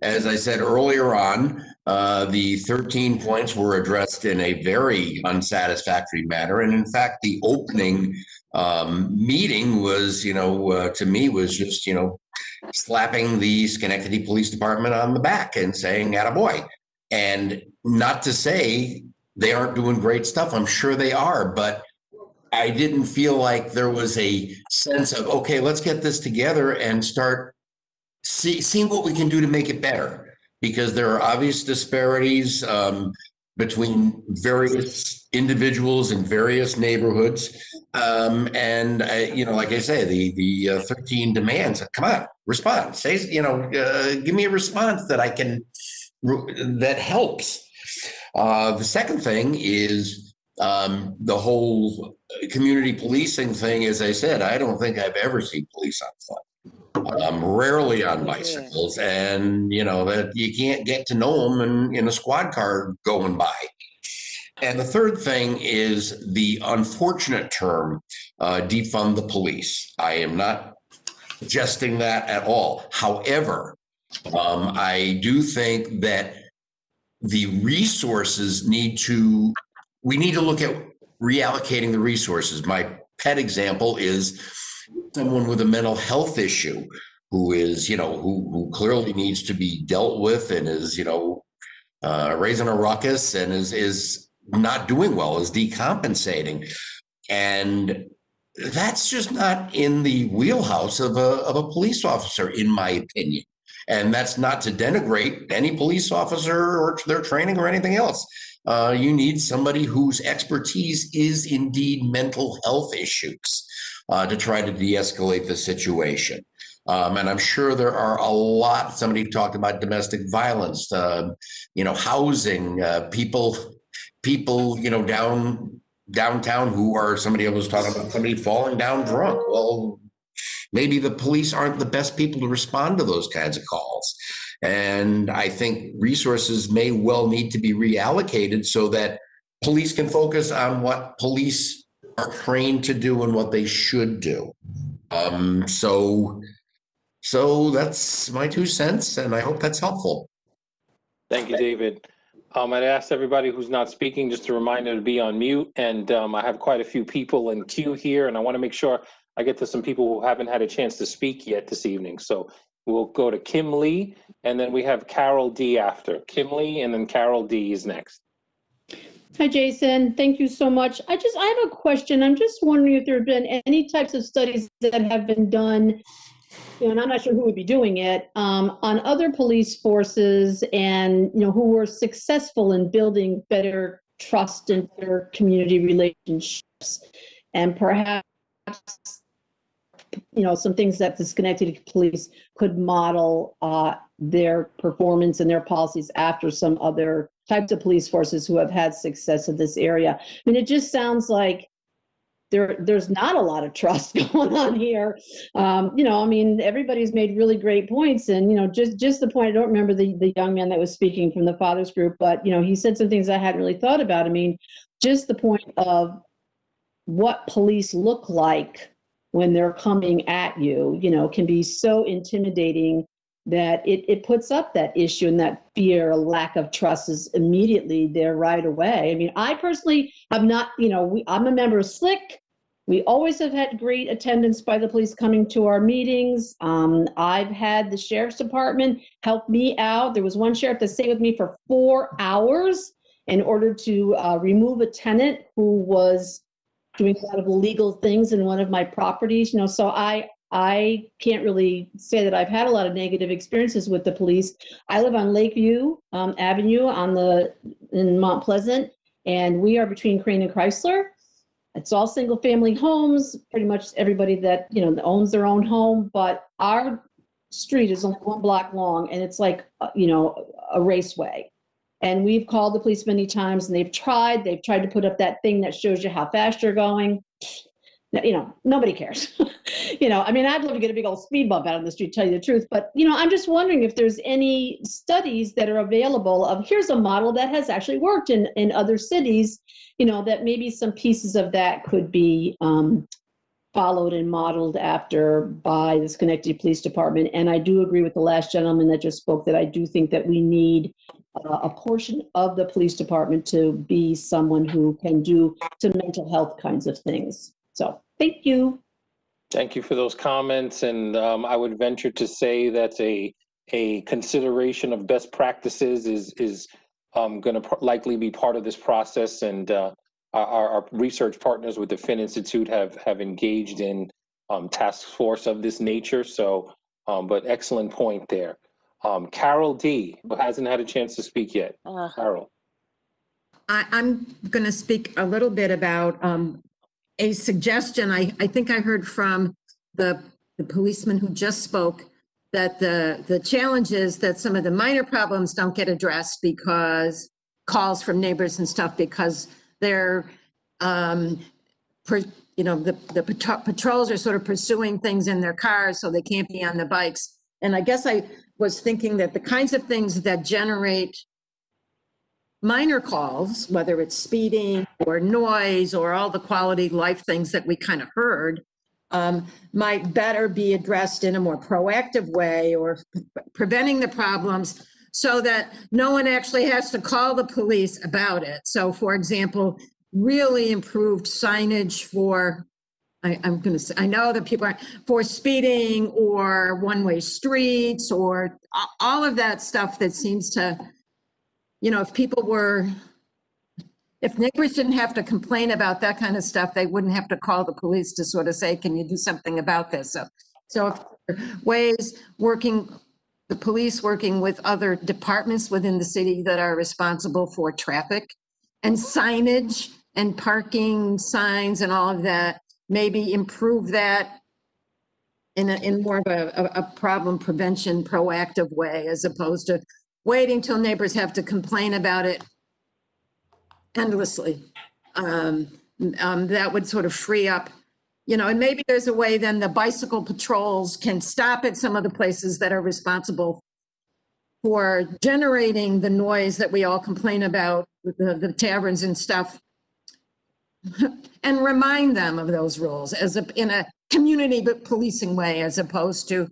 As I said earlier on, the 13 points were addressed in a very unsatisfactory manner. And in fact, the opening meeting was, to me, was just, slapping the Schenectady Police Department on the back and saying, attaboy. And not to say they aren't doing great stuff. I'm sure they are, but I didn't feel like there was a sense of, okay, let's get this together and start seeing what we can do to make it better, because there are obvious disparities between various individuals in various neighborhoods. And like I say, the 13 demands, come on, respond, say, give me a response that I can, that helps. The second thing is the whole community policing thing. As I said, I don't think I've ever seen police on foot. Rarely on bicycles, and that you can't get to know them in a squad car going by. And the third thing is the unfortunate term, defund the police. I am not suggesting that at all. However, I do think that the resources we need to look at reallocating the resources. My pet example is someone with a mental health issue who is, who clearly needs to be dealt with and is, raising a ruckus and is not doing well, is decompensating. And that's just not in the wheelhouse of a police officer, in my opinion. And that's not to denigrate any police officer or their training or anything else. You need somebody whose expertise is indeed mental health issues to try to de-escalate the situation. And I'm sure there are a lot, somebody talked about domestic violence, housing, people, downtown who are, somebody was talking about somebody falling down drunk. Well, maybe the police aren't the best people to respond to those kinds of calls. And I think resources may well need to be reallocated so that police can focus on what police are trained to do and what they should do. So that's my 2 cents, and I hope that's helpful. Thank you, David. I'd ask everybody who's not speaking just a reminder to be on mute. And I have quite a few people in queue here, and I want to make sure I get to some people who haven't had a chance to speak yet this evening. So we'll go to Kim Lee, and then we have Carol D after. Kim Lee, and then Carol D is next. Hi, Jason. Thank you so much. I have a question. I'm just wondering if there have been any types of studies that have been done, and I'm not sure who would be doing it, on other police forces and, who were successful in building better trust and better community relationships. And perhaps some things that the Schenectady Police could model their performance and their policies after some other types of police forces who have had success in this area. I mean, it just sounds like there's not a lot of trust going on here. I mean, everybody's made really great points, and just the point. I don't remember the young man that was speaking from the fathers group, but he said some things I hadn't really thought about. I mean, just the point of what police look like when they're coming at you, can be so intimidating that it puts up that issue, and that fear, lack of trust is immediately there right away. I mean, I personally have not, I'm a member of SLIC. We always have had great attendance by the police coming to our meetings. I've had the sheriff's department help me out. There was one sheriff that stayed with me for 4 hours in order to remove a tenant who was doing a lot of illegal things in one of my properties. So I can't really say that I've had a lot of negative experiences with the police. I live on Lakeview Avenue in Mount Pleasant, and we are between Crane and Chrysler. It's all single family homes, pretty much everybody that, owns their own home, but our street is only 1 block long, and it's like, a raceway. And we've called the police many times, and they've tried to put up that thing that shows you how fast you're going. Nobody cares. I mean, I'd love to get a big old speed bump out on the street, tell you the truth. But, I'm just wondering if there's any studies that are available of, here's a model that has actually worked in other cities, that maybe some pieces of that could be followed and modeled after by the Schenectady Police Department. And I do agree with the last gentleman that just spoke that I do think that we need a portion of the police department to be someone who can do some mental health kinds of things. So thank you. Thank you for those comments. And I would venture to say that a consideration of best practices is going to likely be part of this process. And our research partners with the Finn Institute have engaged in task force of this nature. So, but excellent point there. Carol D, who hasn't had a chance to speak yet. Carol. I'm going to speak a little bit about a suggestion. I think I heard from the policeman who just spoke that the challenge is that some of the minor problems don't get addressed because calls from neighbors and stuff, because they're, the patrols are sort of pursuing things in their cars, so they can't be on the bikes. And I guess I was thinking that the kinds of things that generate minor calls, whether it's speeding or noise or all the quality of life things that we kind of heard, might better be addressed in a more proactive way, or preventing the problems so that no one actually has to call the police about it. So, for example, really improved signage for, I'm going to say, I know that people are for speeding or one-way streets or all of that stuff that seems to, if neighbors didn't have to complain about that kind of stuff, they wouldn't have to call the police to sort of say, can you do something about this? So if there are ways the police working with other departments within the city that are responsible for traffic and signage and parking signs and all of that, maybe improve that in more of a problem prevention, proactive way, as opposed to waiting till neighbors have to complain about it endlessly. That would sort of free up, and maybe there's a way then the bicycle patrols can stop at some of the places that are responsible for generating the noise that we all complain about, the taverns and stuff, and remind them of those rules in a community but policing way, as opposed to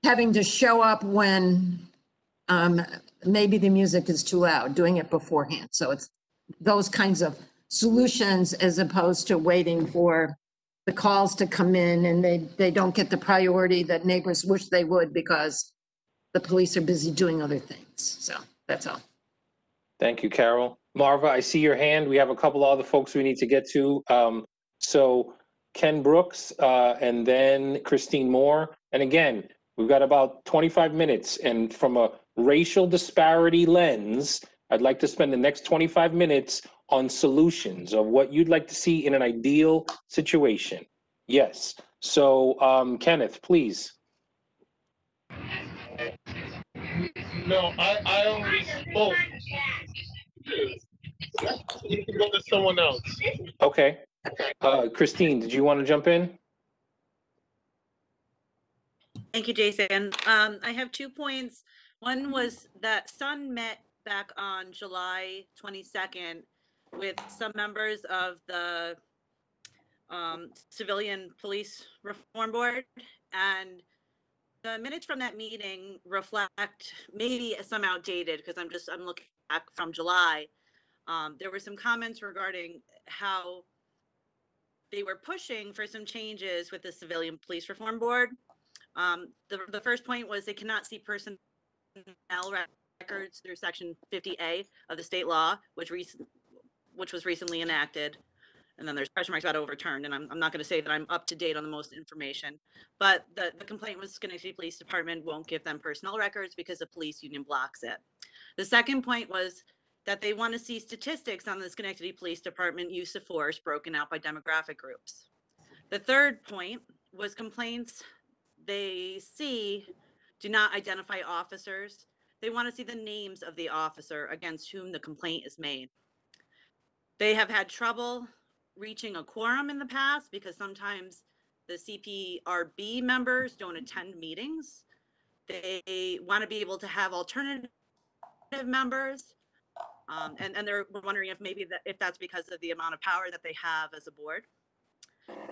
having to show up when maybe the music is too loud, doing it beforehand. So it's those kinds of solutions, as opposed to waiting for the calls to come in and they don't get the priority that neighbors wish they would because the police are busy doing other things. So that's all. Thank you, Carol. Marva, I see your hand. We have a couple other folks we need to get to. So Ken Brooks and then Christine Moore. And again, we've got about 25 minutes. And from a racial disparity lens, I'd like to spend the next 25 minutes on solutions of what you'd like to see in an ideal situation. Yes, So, Kenneth, please. No, I already spoke. You can go to someone else. Okay. Christine, did you want to jump in? Thank you, Jason. I have 2 points. One was that Sun met back on July 22nd with some members of the Civilian Police Reform Board, and the minutes from that meeting reflect maybe some outdated, because I'm looking back from July. There were some comments regarding how they were pushing for some changes with the Civilian Police Reform Board. The first point was they cannot see personnel records through Section 50A of the state law, which was recently enacted. And then there's question marks about overturned, and I'm not going to say that I'm up to date on the most information, but the complaint was Schenectady Police Department won't give them personnel records because the police union blocks it. The second point was that they want to see statistics on the Schenectady Police Department use of force broken out by demographic groups. The third point was complaints they see do not identify officers. They want to see the names of the officer against whom the complaint is made. They have had trouble reaching a quorum in the past because sometimes the CPRB members don't attend meetings. They want to be able to have alternative members. And they're wondering if that's because of the amount of power that they have as a board.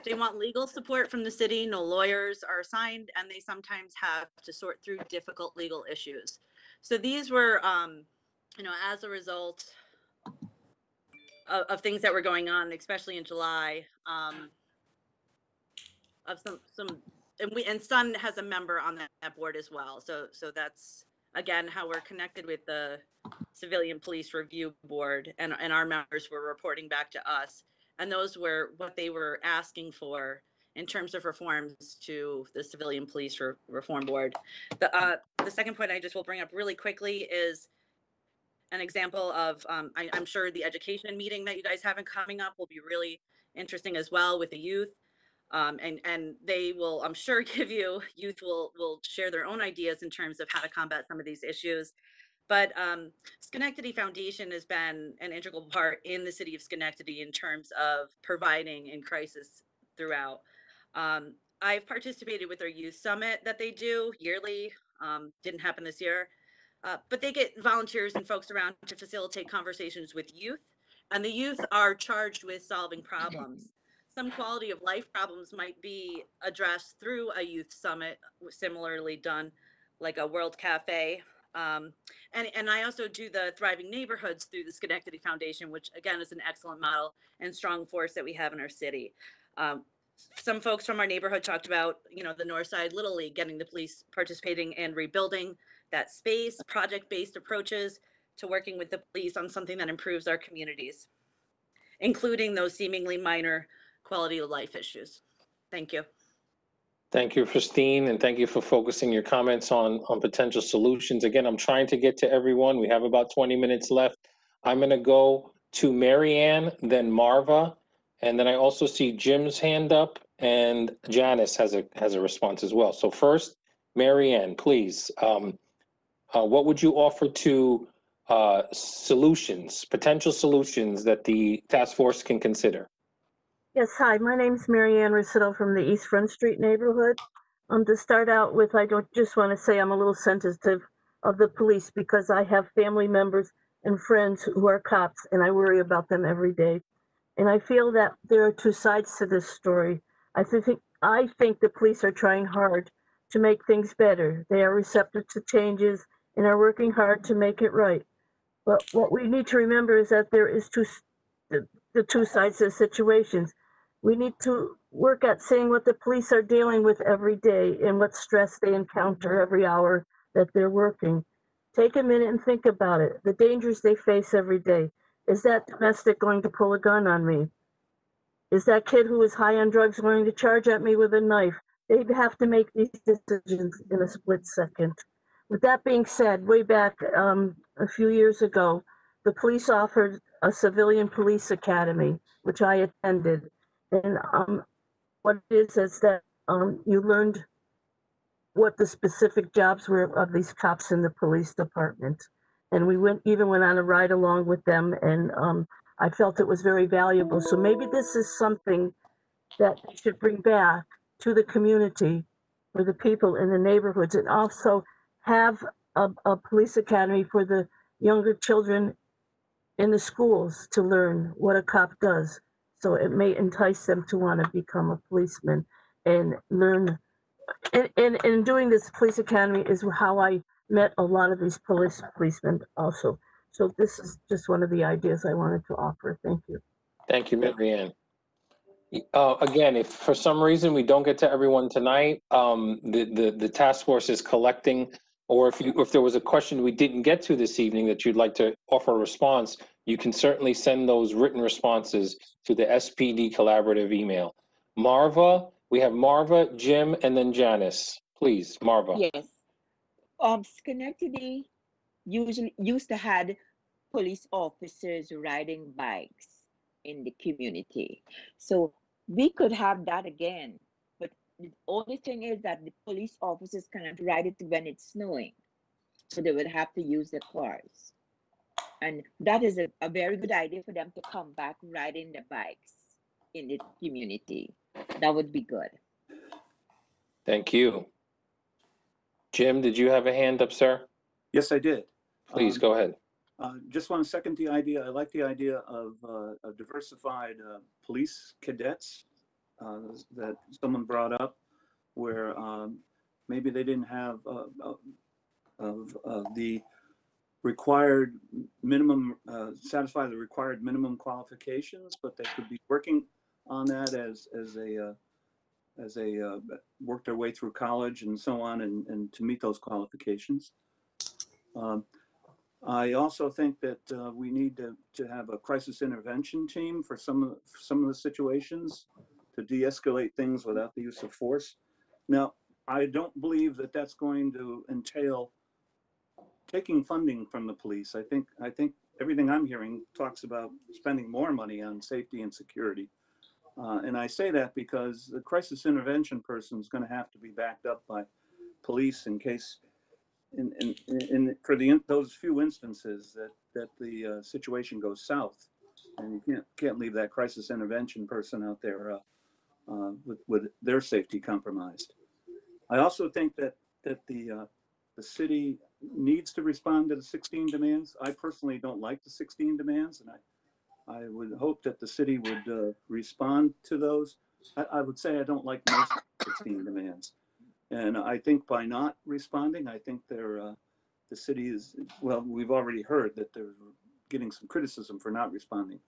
They want legal support from the city. No lawyers are assigned, and they sometimes have to sort through difficult legal issues. So these were, as a result of things that were going on, especially in July, of some, and Sun has a member on that board as well. So that's again how we're connected with the Civilian Police Review Board, and our members were reporting back to us, and those were what they were asking for in terms of reforms to the Civilian Police Reform Board. The second point I just will bring up really quickly is an example of, I'm sure the education meeting that you guys have coming up will be really interesting as well with the youth. And they will, I'm sure, youth will share their own ideas in terms of how to combat some of these issues. But Schenectady Foundation has been an integral part in the city of Schenectady in terms of providing in crisis throughout. I've participated with their youth summit that they do yearly. Didn't happen this year. But they get volunteers and folks around to facilitate conversations with youth, and the youth are charged with solving problems. Some quality of life problems might be addressed through a youth summit, similarly done like a World Cafe. And I also do the Thriving Neighborhoods through the Schenectady Foundation, which again is an excellent model and strong force that we have in our city. Some folks from our neighborhood talked about, the Northside Little League, getting the police participating and rebuilding that space, project-based approaches to working with the police on something that improves our communities, including those seemingly minor quality of life issues. Thank you. Thank you, Christine, and thank you for focusing your comments on potential solutions. Again, I'm trying to get to everyone. We have about 20 minutes left. I'm going to go to Marianne, then Marva, and then I also see Jim's hand up, and Janice has a response as well. So first, Marianne, please. What would you offer to potential solutions that the task force can consider? Yes, hi, my name's Marianne Rossetto from the East Front Street neighborhood. To start out with, I don't just want to say I'm a little sensitive of the police because I have family members and friends who are cops, and I worry about them every day. And I feel that there are two sides to this story. I think the police are trying hard to make things better. They are receptive to changes and are working hard to make it right. But what we need to remember is that there is the two sides of situations. We need to work at seeing what the police are dealing with every day and what stress they encounter every hour that they're working. Take a minute and think about it. The dangers they face every day. Is that domestic going to pull a gun on me? Is that kid who is high on drugs going to charge at me with a knife? They'd have to make these decisions in a split second. With that being said, way back a few years ago, the police offered a civilian police academy, which I attended. And what it is that you learned what the specific jobs were of these cops in the police department. And we went on a ride along with them, and I felt it was very valuable. So maybe this is something that they should bring back to the community for the people in the neighborhoods, and also have a police academy for the younger children in the schools to learn what a cop does. So it may entice them to want to become a policeman and learn. And doing this police academy is how I met a lot of these policemen also. So this is just one of the ideas I wanted to offer. Thank you. Thank you, Mary Ann. Again, if for some reason we don't get to everyone tonight, the task force is collecting, or if there was a question we didn't get to this evening that you'd like to offer a response, you can certainly send those written responses to the SPD collaborative email. Marva, we have Marva, Jim, and then Janice. Please, Marva. Yes. Schenectady usually used to had police officers riding bikes in the community. So we could have that again. But the only thing is that the police officers cannot ride it when it's snowing. So they would have to use the cars. And that is a very good idea for them to come back riding the bikes in the community. That would be good. Thank you. Jim, did you have a hand up, sir? Yes, I did. Please go ahead. Just want to second the idea. I like the idea of diversified police cadets that someone brought up, where maybe they didn't have the required minimum, satisfy the required minimum qualifications, but they could be working on that as they work their way through college and so on, and to meet those qualifications. I also think that we need to have a crisis intervention team for some of the situations to de-escalate things without the use of force. Now, I don't believe that that's going to entail taking funding from the police. I think everything I'm hearing talks about spending more money on safety and security. And I say that because the crisis intervention person is going to have to be backed up by police in case, for those few instances that the situation goes south, and you can't leave that crisis intervention person out there with their safety compromised. I also think that the city needs to respond to the 16 demands. I personally don't like the 16 demands, and I would hope that the city would respond to those. I would say I don't like most 16 demands. And I think by not responding, I think the city is, well, we've already heard that they're getting some criticism for not responding.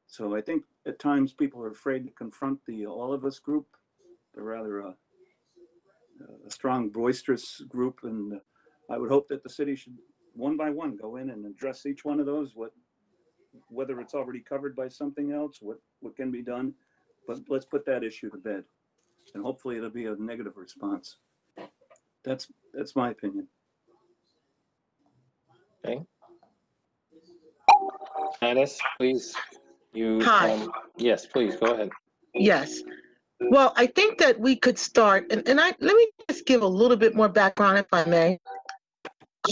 So I think at times people are afraid to confront the all of us group. They're rather a strong, boisterous group. And I would hope that the city should one by one go in and address each one of those, whether it's already covered by something else, what can be done. But let's put that issue to bed. And hopefully it'll be a negative response. That's my opinion. Okay. Janice, please. Hi. Yes, please go ahead. Yes. Well, I think that we could start, and let me just give a little bit more background, if I may.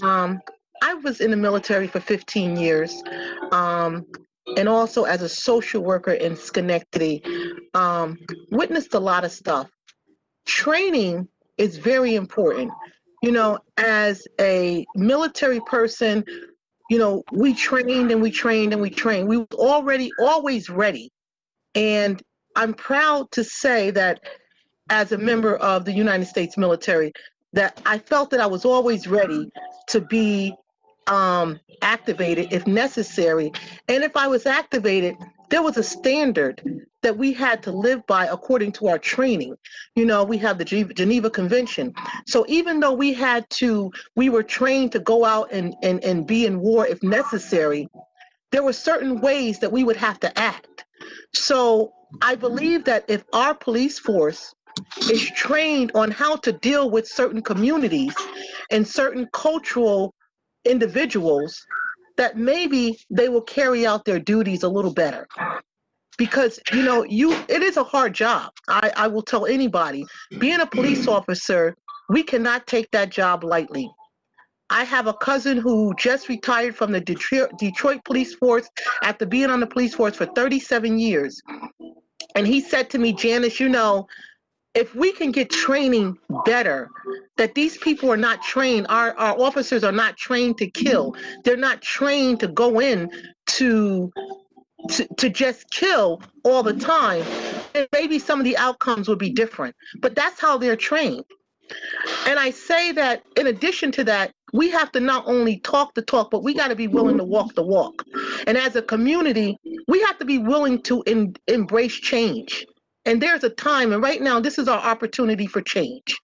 I was in the military for 15 years, and also as a social worker in Schenectady, witnessed a lot of stuff. Training is very important. You know, as a military person, you know, we trained and we trained and we trained. We were always ready. And I'm proud to say that as a member of the United States military, that I felt that I was always ready to be activated if necessary. And if I was activated, there was a standard that we had to live by according to our training. You know, we have the Geneva Convention. So even though we were trained to go out and be in war if necessary, there were certain ways that we would have to act. So I believe that if our police force is trained on how to deal with certain communities and certain cultural individuals, that maybe they will carry out their duties a little better. because it is a hard job. I will tell anybody, being a police officer, we cannot take that job lightly. I have a cousin who just retired from the Detroit police force after being on the police force for 37 years. And he said to me, Janice, if we can get training better, that these people are not trained, our officers are not trained to kill. They're not trained to go in to just kill all the time. And maybe some of the outcomes would be different, but that's how they're trained. And I say that in addition to that, we have to not only talk the talk, but we got to be willing to walk the walk. And as a community, we have to be willing to embrace change. And there's a time, and right now, this is our opportunity for change.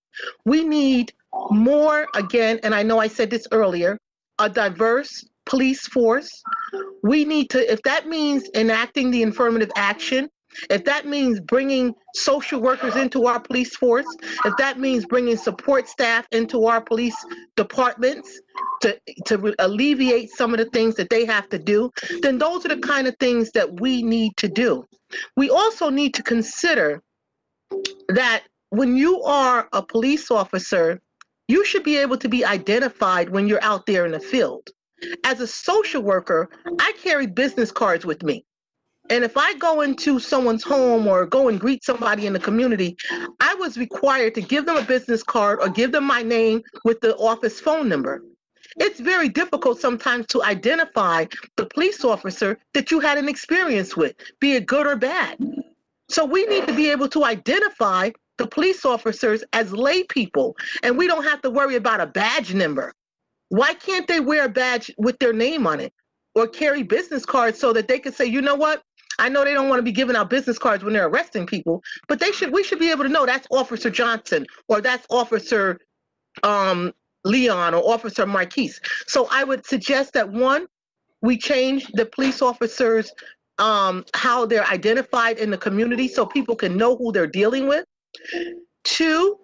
We need more, again, and I know I said this earlier, a diverse police force. We need to, if that means enacting the affirmative action, if that means bringing social workers into our police force, if that means bringing support staff into our police departments to alleviate some of the things that they have to do, then those are the kind of things that we need to do. We also need to consider that when you are a police officer, you should be able to be identified when you're out there in the field. As a social worker, I carry business cards with me. And if I go into someone's home or go and greet somebody in the community, I was required to give them a business card or give them my name with the office phone number. It's very difficult sometimes to identify the police officer that you had an experience with, be it good or bad. So we need to be able to identify the police officers as lay people, and we don't have to worry about a badge number. Why can't they wear a badge with their name on it or carry business cards so that they can say, you know what? I know they don't want to be giving out business cards when they're arresting people, but we should be able to know that's Officer Johnson or that's Officer Leon or Officer Marquise. So I would suggest that one, we change the police officers, how they're identified in the community so people can know who they're dealing with. Two,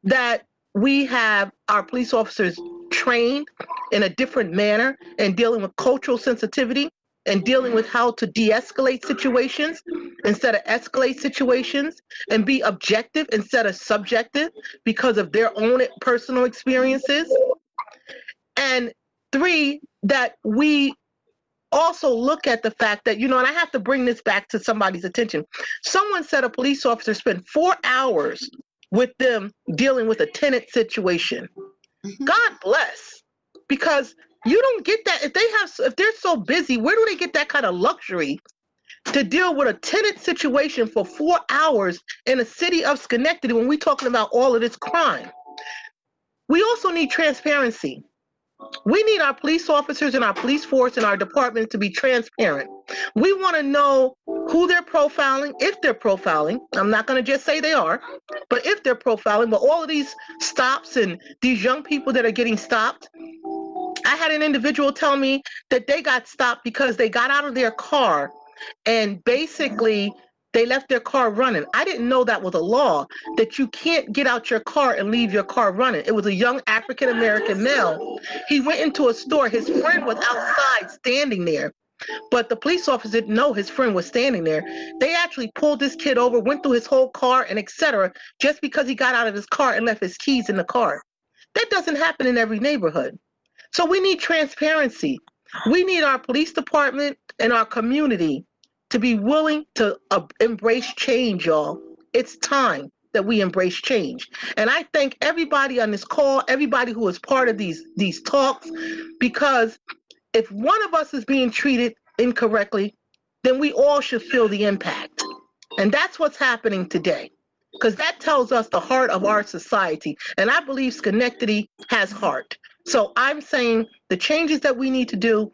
that we have our police officers trained in a different manner and dealing with cultural sensitivity and dealing with how to de-escalate situations instead of escalate situations, and be objective instead of subjective because of their own personal experiences. And three, that we also look at the fact that, and I have to bring this back to somebody's attention. Someone said a police officer spent 4 hours with them dealing with a tenant situation. God bless, because you don't get that. If they're so busy, where do they get that kind of luxury to deal with a tenant situation for 4 hours in the city of Schenectady when we're talking about all of this crime? We also need transparency. We need our police officers and our police force and our departments to be transparent. We want to know who they're profiling, if they're profiling. I'm not going to just say they are, but if they're profiling. But all of these stops and these young people that are getting stopped, I had an individual tell me that they got stopped because they got out of their car and basically they left their car running. I didn't know that was a law, that you can't get out your car and leave your car running. It was a young African-American male. He went into a store. His friend was outside standing there, but the police officer didn't know his friend was standing there. They actually pulled this kid over, went through his whole car and etc., just because he got out of his car and left his keys in the car. That doesn't happen in every neighborhood. So we need transparency. We need our police department and our community to be willing to embrace change, y'all. It's time that we embrace change. And I thank everybody on this call, everybody who is part of these talks, because if one of us is being treated incorrectly, then we all should feel the impact. And that's what's happening today, because that tells us the heart of our society. And I believe Schenectady has heart. So I'm saying the changes that we need to do,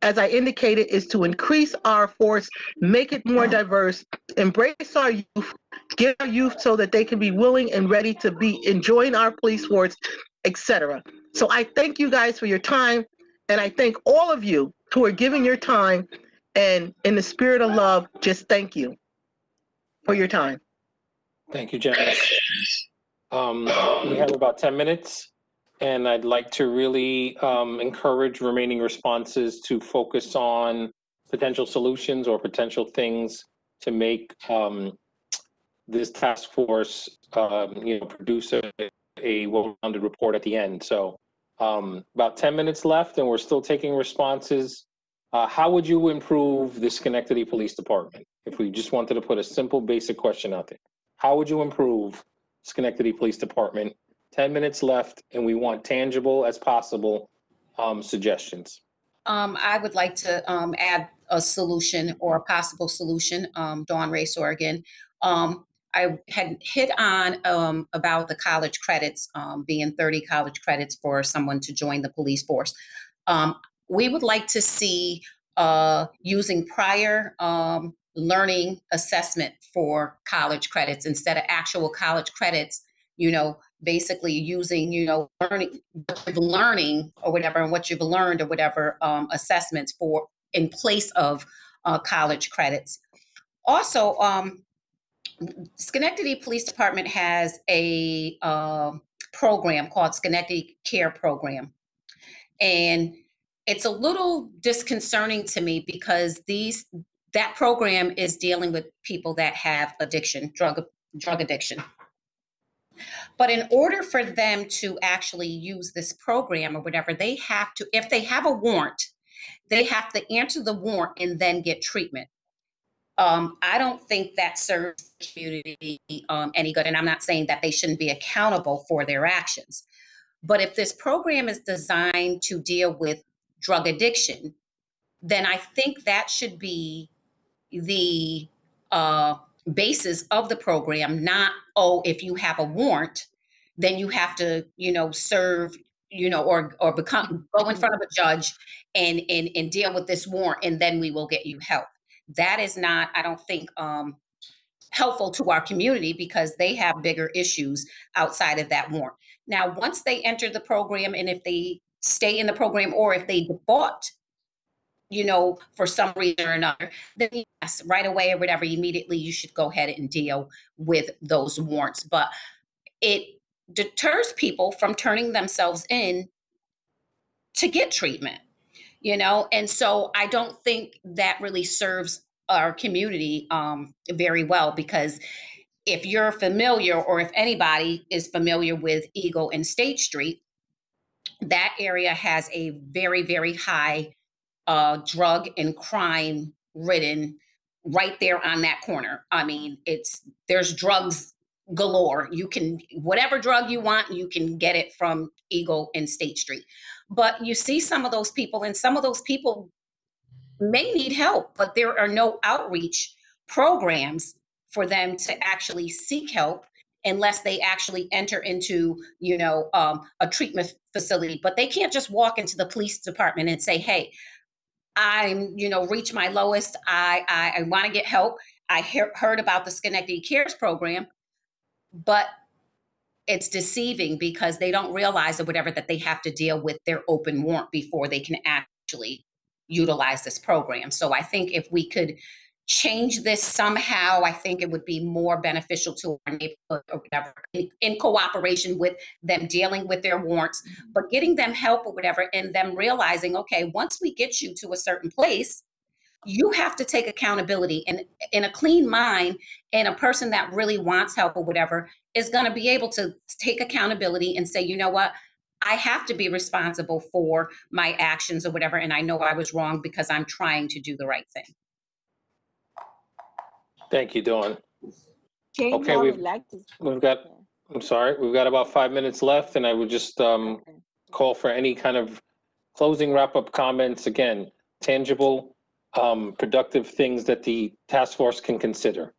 as I indicated, is to increase our force, make it more diverse, embrace our youth, get our youth so that they can be willing and ready to be enjoying our police force, etc. So I thank you guys for your time, and I thank all of you who are giving your time, and in the spirit of love, just thank you for your time. Thank you, Janice. We have about 10 minutes. And I'd like to really encourage remaining responses to focus on potential solutions or potential things to make this task force, produce a well-rounded report at the end. So about 10 minutes left and we're still taking responses. How would you improve the Schenectady Police Department? If we just wanted to put a simple, basic question out there, how would you improve Schenectady Police Department? 10 minutes left and we want tangible as possible suggestions. I would like to add a solution or a possible solution, Dawn Race, Oregon. I had hit on about the college credits, being 30 college credits for someone to join the police force. We would like to see using prior learning assessment for college credits instead of actual college credits, basically using, learning or whatever, and what you've learned or whatever assessments for in place of college credits. Also, Schenectady Police Department has a program called Schenectady Care Program. And it's a little disconcerting to me because that program is dealing with people that have addiction, drug addiction. But in order for them to actually use this program or whatever, they have to, if they have a warrant, they have to answer the warrant and then get treatment. I don't think that serves the community any good. And I'm not saying that they shouldn't be accountable for their actions. But if this program is designed to deal with drug addiction, then I think that should be the basis of the program, not, oh, if you have a warrant, then you have to, serve, or go in front of a judge and deal with this warrant, and then we will get you help. That is not, I don't think, helpful to our community because they have bigger issues outside of that warrant. Now, once they enter the program and if they stay in the program or if they default, for some reason or another, then yes, right away or whatever, immediately you should go ahead and deal with those warrants. But it deters people from turning themselves in to get treatment, and so I don't think that really serves our community very well, because if you're familiar, or if anybody is familiar with Eagle and State Street, that area has a very, very high drug and crime ridden right there on that corner. I mean, there's drugs galore. You can, whatever drug you want, you can get it from Eagle and State Street. But you see some of those people, and some of those people may need help, but there are no outreach programs for them to actually seek help unless they actually enter into, a treatment facility. But they can't just walk into the police department and say, hey, I'm, reach my lowest. I want to get help. I heard about the Schenectady Cares program, but it's deceiving because they don't realize or whatever that they have to deal with their open warrant before they can actually utilize this program. So I think if we could change this somehow, I think it would be more beneficial to our neighborhood or whatever, in cooperation with them dealing with their warrants, but getting them help or whatever, and them realizing, okay, once we get you to a certain place, you have to take accountability, and in a clean mind, and a person that really wants help or whatever is going to be able to take accountability and say, you know what, I have to be responsible for my actions or whatever, and I know I was wrong because I'm trying to do the right thing. Thank you, Dawn. James, Okay, I we've would like to. got, I'm sorry, we've got about 5 minutes left, and I would just call for any kind of closing wrap-up comments. Again, tangible, productive things that the task force can consider.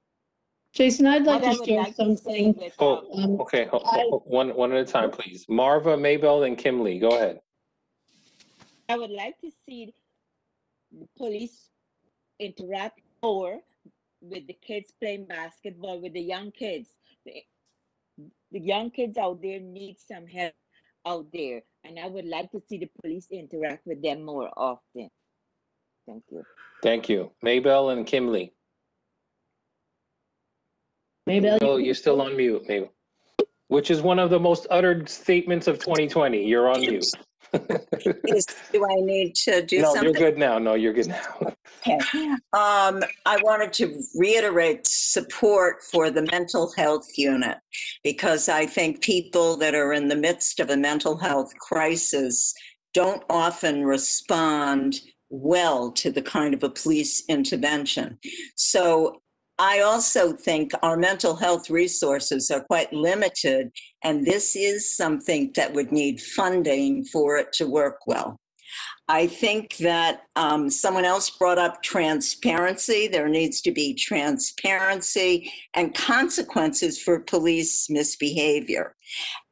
Jason, I'd like What I to would share like to say something. Oh, okay, one at a time, please. Marva, Maybell, and Kim Lee, go ahead. I would like to see the police interact more with the kids playing basketball with the young kids. The young kids out there need some help out there, and I would like to see the police interact with them more often. Thank you. Thank you. Maybell and Kim Lee. Maybell, You're still on mute, Maybell. Which is one of the most uttered statements of 2020. You're on mute. Do I need to do No, something? you're good now. No, you're good now. Okay. I wanted to reiterate support for the mental health unit because I think people that are in the midst of a mental health crisis don't often respond well to the kind of a police intervention. So I also think our mental health resources are quite limited, and this is something that would need funding for it to work well. I think that someone else brought up transparency. There needs to be transparency and consequences for police misbehavior.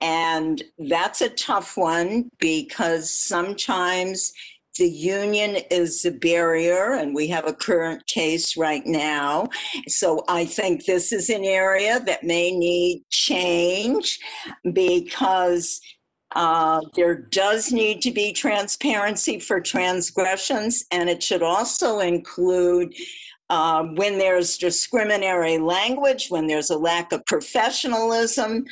And that's a tough one because sometimes the union is a barrier, and we have a current case right now. So I think this is an area that may need change because there does need to be transparency for transgressions, and it should also include when there's discriminatory language, when there's a lack of professionalism,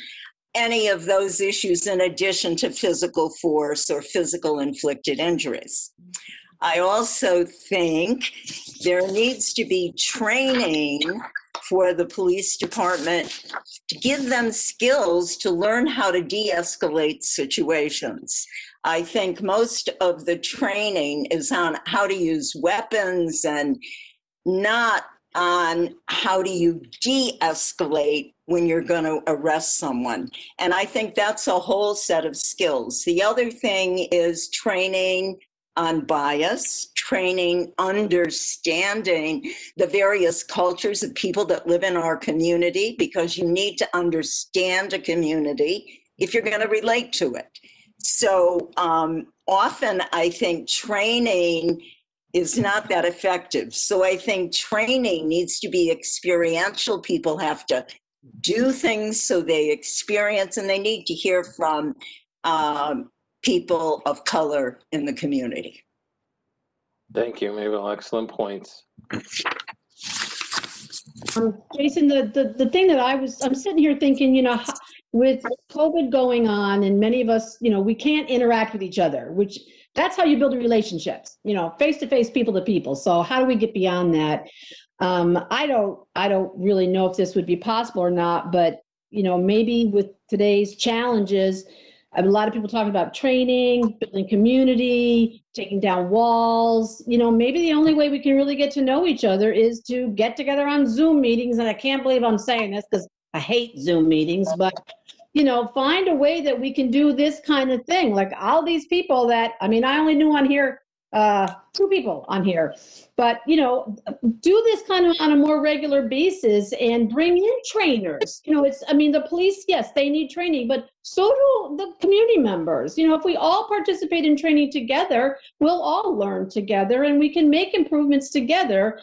any of those issues in addition to physical force or physical inflicted injuries. I also think there needs to be training for the police department to give them skills to learn how to de-escalate situations. I think most of the training is on how to use weapons and not on how do you de-escalate when you're going to arrest someone. And I think that's a whole set of skills. The other thing is training on bias, training, understanding the various cultures of people that live in our community, because you need to understand a community if you're going to relate to it. So often I think training is not that effective. So I think training needs to be experiential. People have to do things so they experience, and they need to hear from people of color in the community. Thank you, Mabel. Excellent points. Jason, the thing that I'm sitting here thinking, you know, with COVID going on and many of us, you know, we can't interact with each other, which that's how you build relationships, you know, face-to-face, people-to-people. So how do we get beyond that? I don't really know if this would be possible or not, but, you know, maybe with today's challenges, a lot of people talking about training, building community, taking down walls. You know, maybe the only way we can really get to know each other is to get together on Zoom meetings. And I can't believe I'm saying this because I hate Zoom meetings, but, you know, find a way that we can do this kind of thing. Like all these people that, I mean, I only knew on here, 2 people on here, but, you know, do this kind of on a more regular basis and bring in trainers. You know, I mean, the police, yes, they need training, but so do the community members. You know, if we all participate in training together, we'll all learn together and we can make improvements together.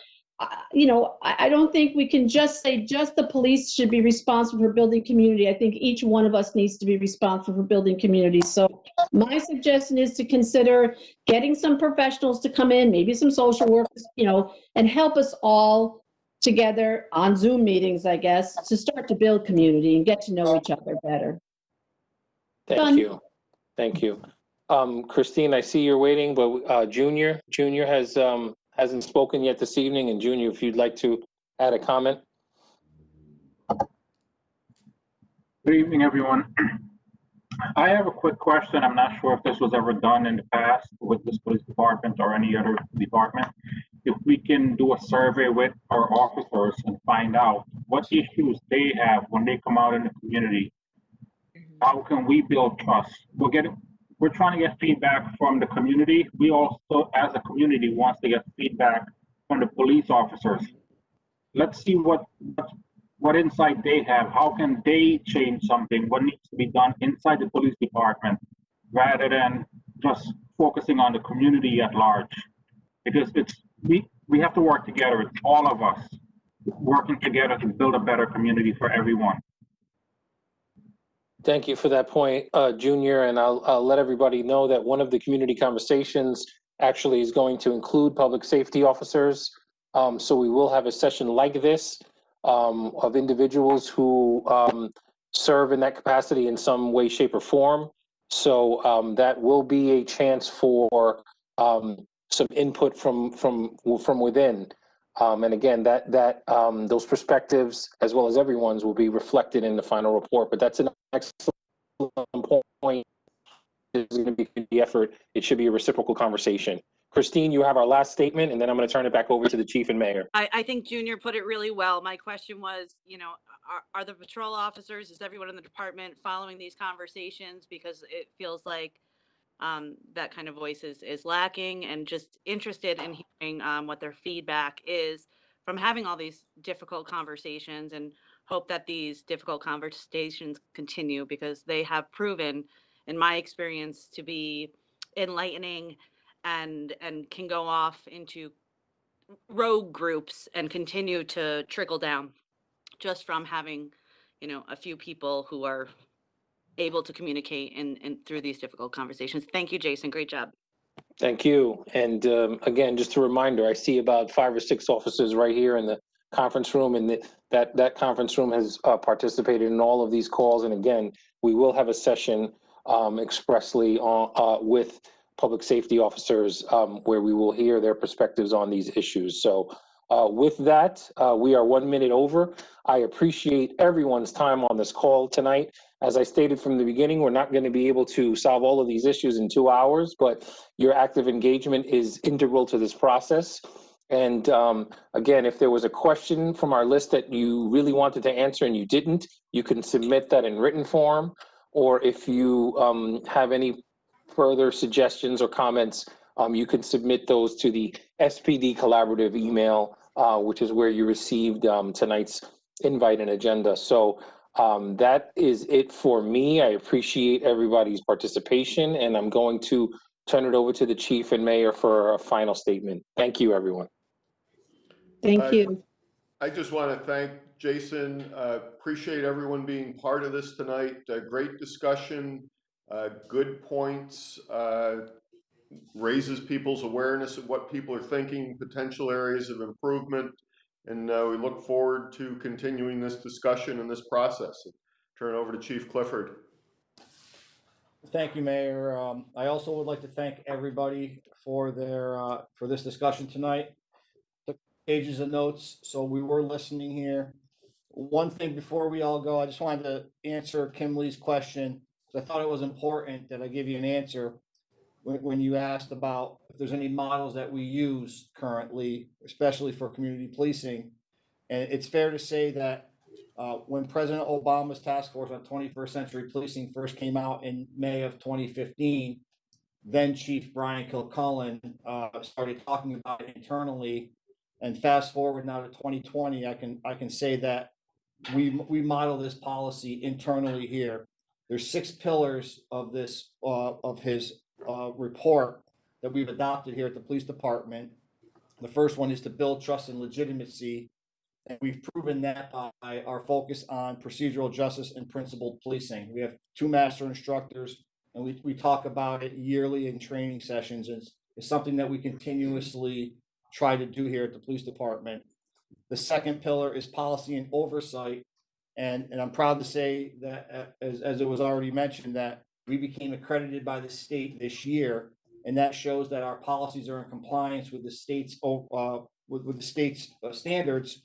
You know, I don't think we can just say just the police should be responsible for building community. I think each one of us needs to be responsible for building community. So my suggestion is to consider getting some professionals to come in, maybe some social workers, you know, and help us all together on Zoom meetings, I guess, to start to build community and get to know each other better. Thank you. Thank you. Christine, I see you're waiting, but Junior hasn't spoken yet this evening. And Junior, if you'd like to add a comment. Good evening, everyone. I have a quick question. I'm not sure if this was ever done in the past with this police department or any other department. If we can do a survey with our officers and find out what issues they have when they come out in the community, how can we build trust? We're trying to get feedback from the community. We also, as a community, wants to get feedback from the police officers. Let's see what insight they have. How can they change something? What needs to be done inside the police department rather than just focusing on the community at large? Because we have to work together. It's all of us working together to build a better community for everyone. Thank you for that point, Junior, and I'll let everybody know that one of the community conversations actually is going to include public safety officers. So we will have a session like this of individuals who serve in that capacity in some way, shape, or form. So that will be a chance for some input from within. And again, those perspectives, as well as everyone's, will be reflected in the final report. But that's an excellent point. It's going to be the effort. It should be a reciprocal conversation. Christine, you have our last statement, and then I'm going to turn it back over to the chief and mayor. I think Junior put it really well. My question was, are the patrol officers, is everyone in the department following these conversations? Because it feels like that kind of voice is lacking, and just interested in hearing what their feedback is from having all these difficult conversations, and hope that these difficult conversations continue, because they have proven, in my experience, to be enlightening and can go off into rogue groups and continue to trickle down just from having, a few people who are able to communicate and through these difficult conversations. Thank you, Jason. Great job. Thank you. And again, just a reminder, I see about 5 or 6 officers right here in the conference room, and that conference room has participated in all of these calls. And again, we will have a session expressly with public safety officers where we will hear their perspectives on these issues. So with that, we are 1 minute over. I appreciate everyone's time on this call tonight. As I stated from the beginning, we're not going to be able to solve all of these issues in 2 hours, but your active engagement is integral to this process. And again, if there was a question from our list that you really wanted to answer and you didn't, you can submit that in written form. Or if you have any further suggestions or comments, you can submit those to the SPD Collaborative email, which is where you received tonight's invite and agenda. So that is it for me. I appreciate everybody's participation, and I'm going to turn it over to the chief and mayor for a final statement. Thank you, everyone. Thank you. I just want to thank Jason. Appreciate everyone being part of this tonight. Great discussion, good points, raises people's awareness of what people are thinking, potential areas of improvement. And we look forward to continuing this discussion and this process. Turn it over to Chief Clifford. Thank you, Mayor. I also would like to thank everybody for for this discussion tonight. Took pages of notes, so we were listening here. One thing before we all go, I just wanted to answer Kimley's question, because I thought it was important that I give you an answer when you asked about if there's any models that we use currently, especially for community policing. And it's fair to say that when President Obama's task force on 21st century policing first came out in May of 2015, then Chief Brian Kilcullen started talking about it internally. And fast forward now to 2020, I can say that we model this policy internally here. There's 6 pillars of this of his report that we've adopted here at the police department. The first one is to build trust and legitimacy, and we've proven that by our focus on procedural justice and principled policing. We have 2 master instructors, and we talk about it yearly in training sessions. It's something that we continuously try to do here at the police department. The second pillar is policy and oversight, and I'm proud to say that, as it was already mentioned, that we became accredited by the state this year, and that shows that our policies are in compliance with the state's standards,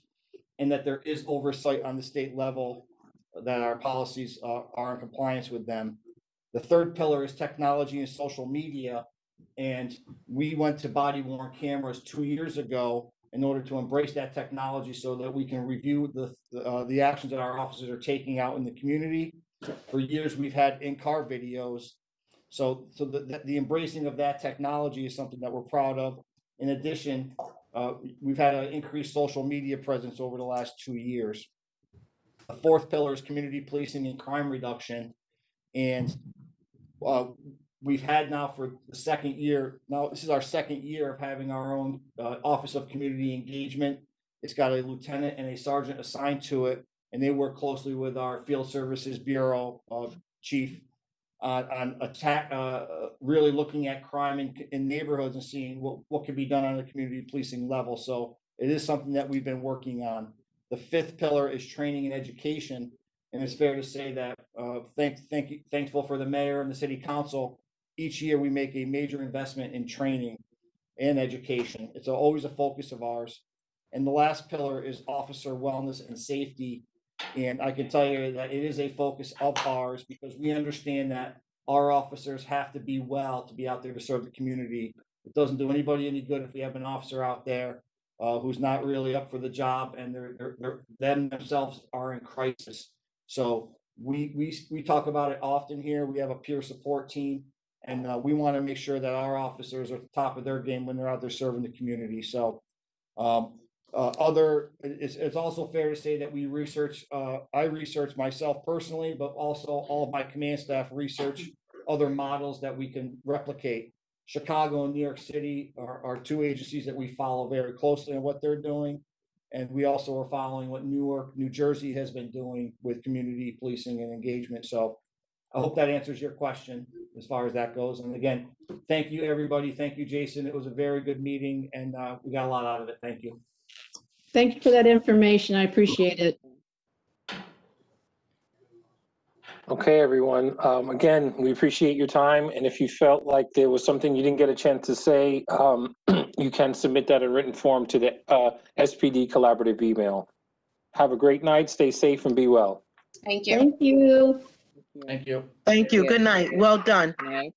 and that there is oversight on the state level, that our policies are in compliance with them. The third pillar is technology and social media, and we went to body-worn cameras 2 years ago in order to embrace that technology so that we can review the actions that our officers are taking out in the community. For years, we've had in-car videos. So the embracing of that technology is something that we're proud of. In addition, we've had an increased social media presence over the last 2 years. The fourth pillar is community policing and crime reduction. And we've had now for the second year, now this is our second year of having our own Office of Community Engagement. It's got a lieutenant and a sergeant assigned to it, and they work closely with our Field Services Bureau chief on really looking at crime in neighborhoods and seeing what can be done on a community policing level. So it is something that we've been working on. The fifth pillar is training and education. And it's fair to say that, thankful for the mayor and the city council. Each year we make a major investment in training and education. It's always a focus of ours. And the last pillar is officer wellness and safety. And I can tell you that it is a focus of ours because we understand that our officers have to be well to be out there to serve the community. It doesn't do anybody any good if we have an officer out there who's not really up for the job and they're themselves are in crisis. So we talk about it often here. We have a peer support team, and we want to make sure that our officers are at the top of their game when they're out there serving the community. So it's also fair to say that we research, I research myself personally, but also all of my command staff research other models that we can replicate. Chicago and New York City are two agencies that we follow very closely on what they're doing. And we also are following what Newark, New Jersey has been doing with community policing and engagement. So I hope that answers your question as far as that goes. And again, thank you, everybody. Thank you, Jason. It was a very good meeting and we got a lot out of it. Thank you. Thank you for that information. I appreciate it. Okay, everyone. Again, we appreciate your time. And if you felt like there was something you didn't get a chance to say, you can submit that in written form to the SPD collaborative email. Have a great night. Stay safe and be well. Thank you. Thank you. Thank you. Thank you. Good night. Well done. Night.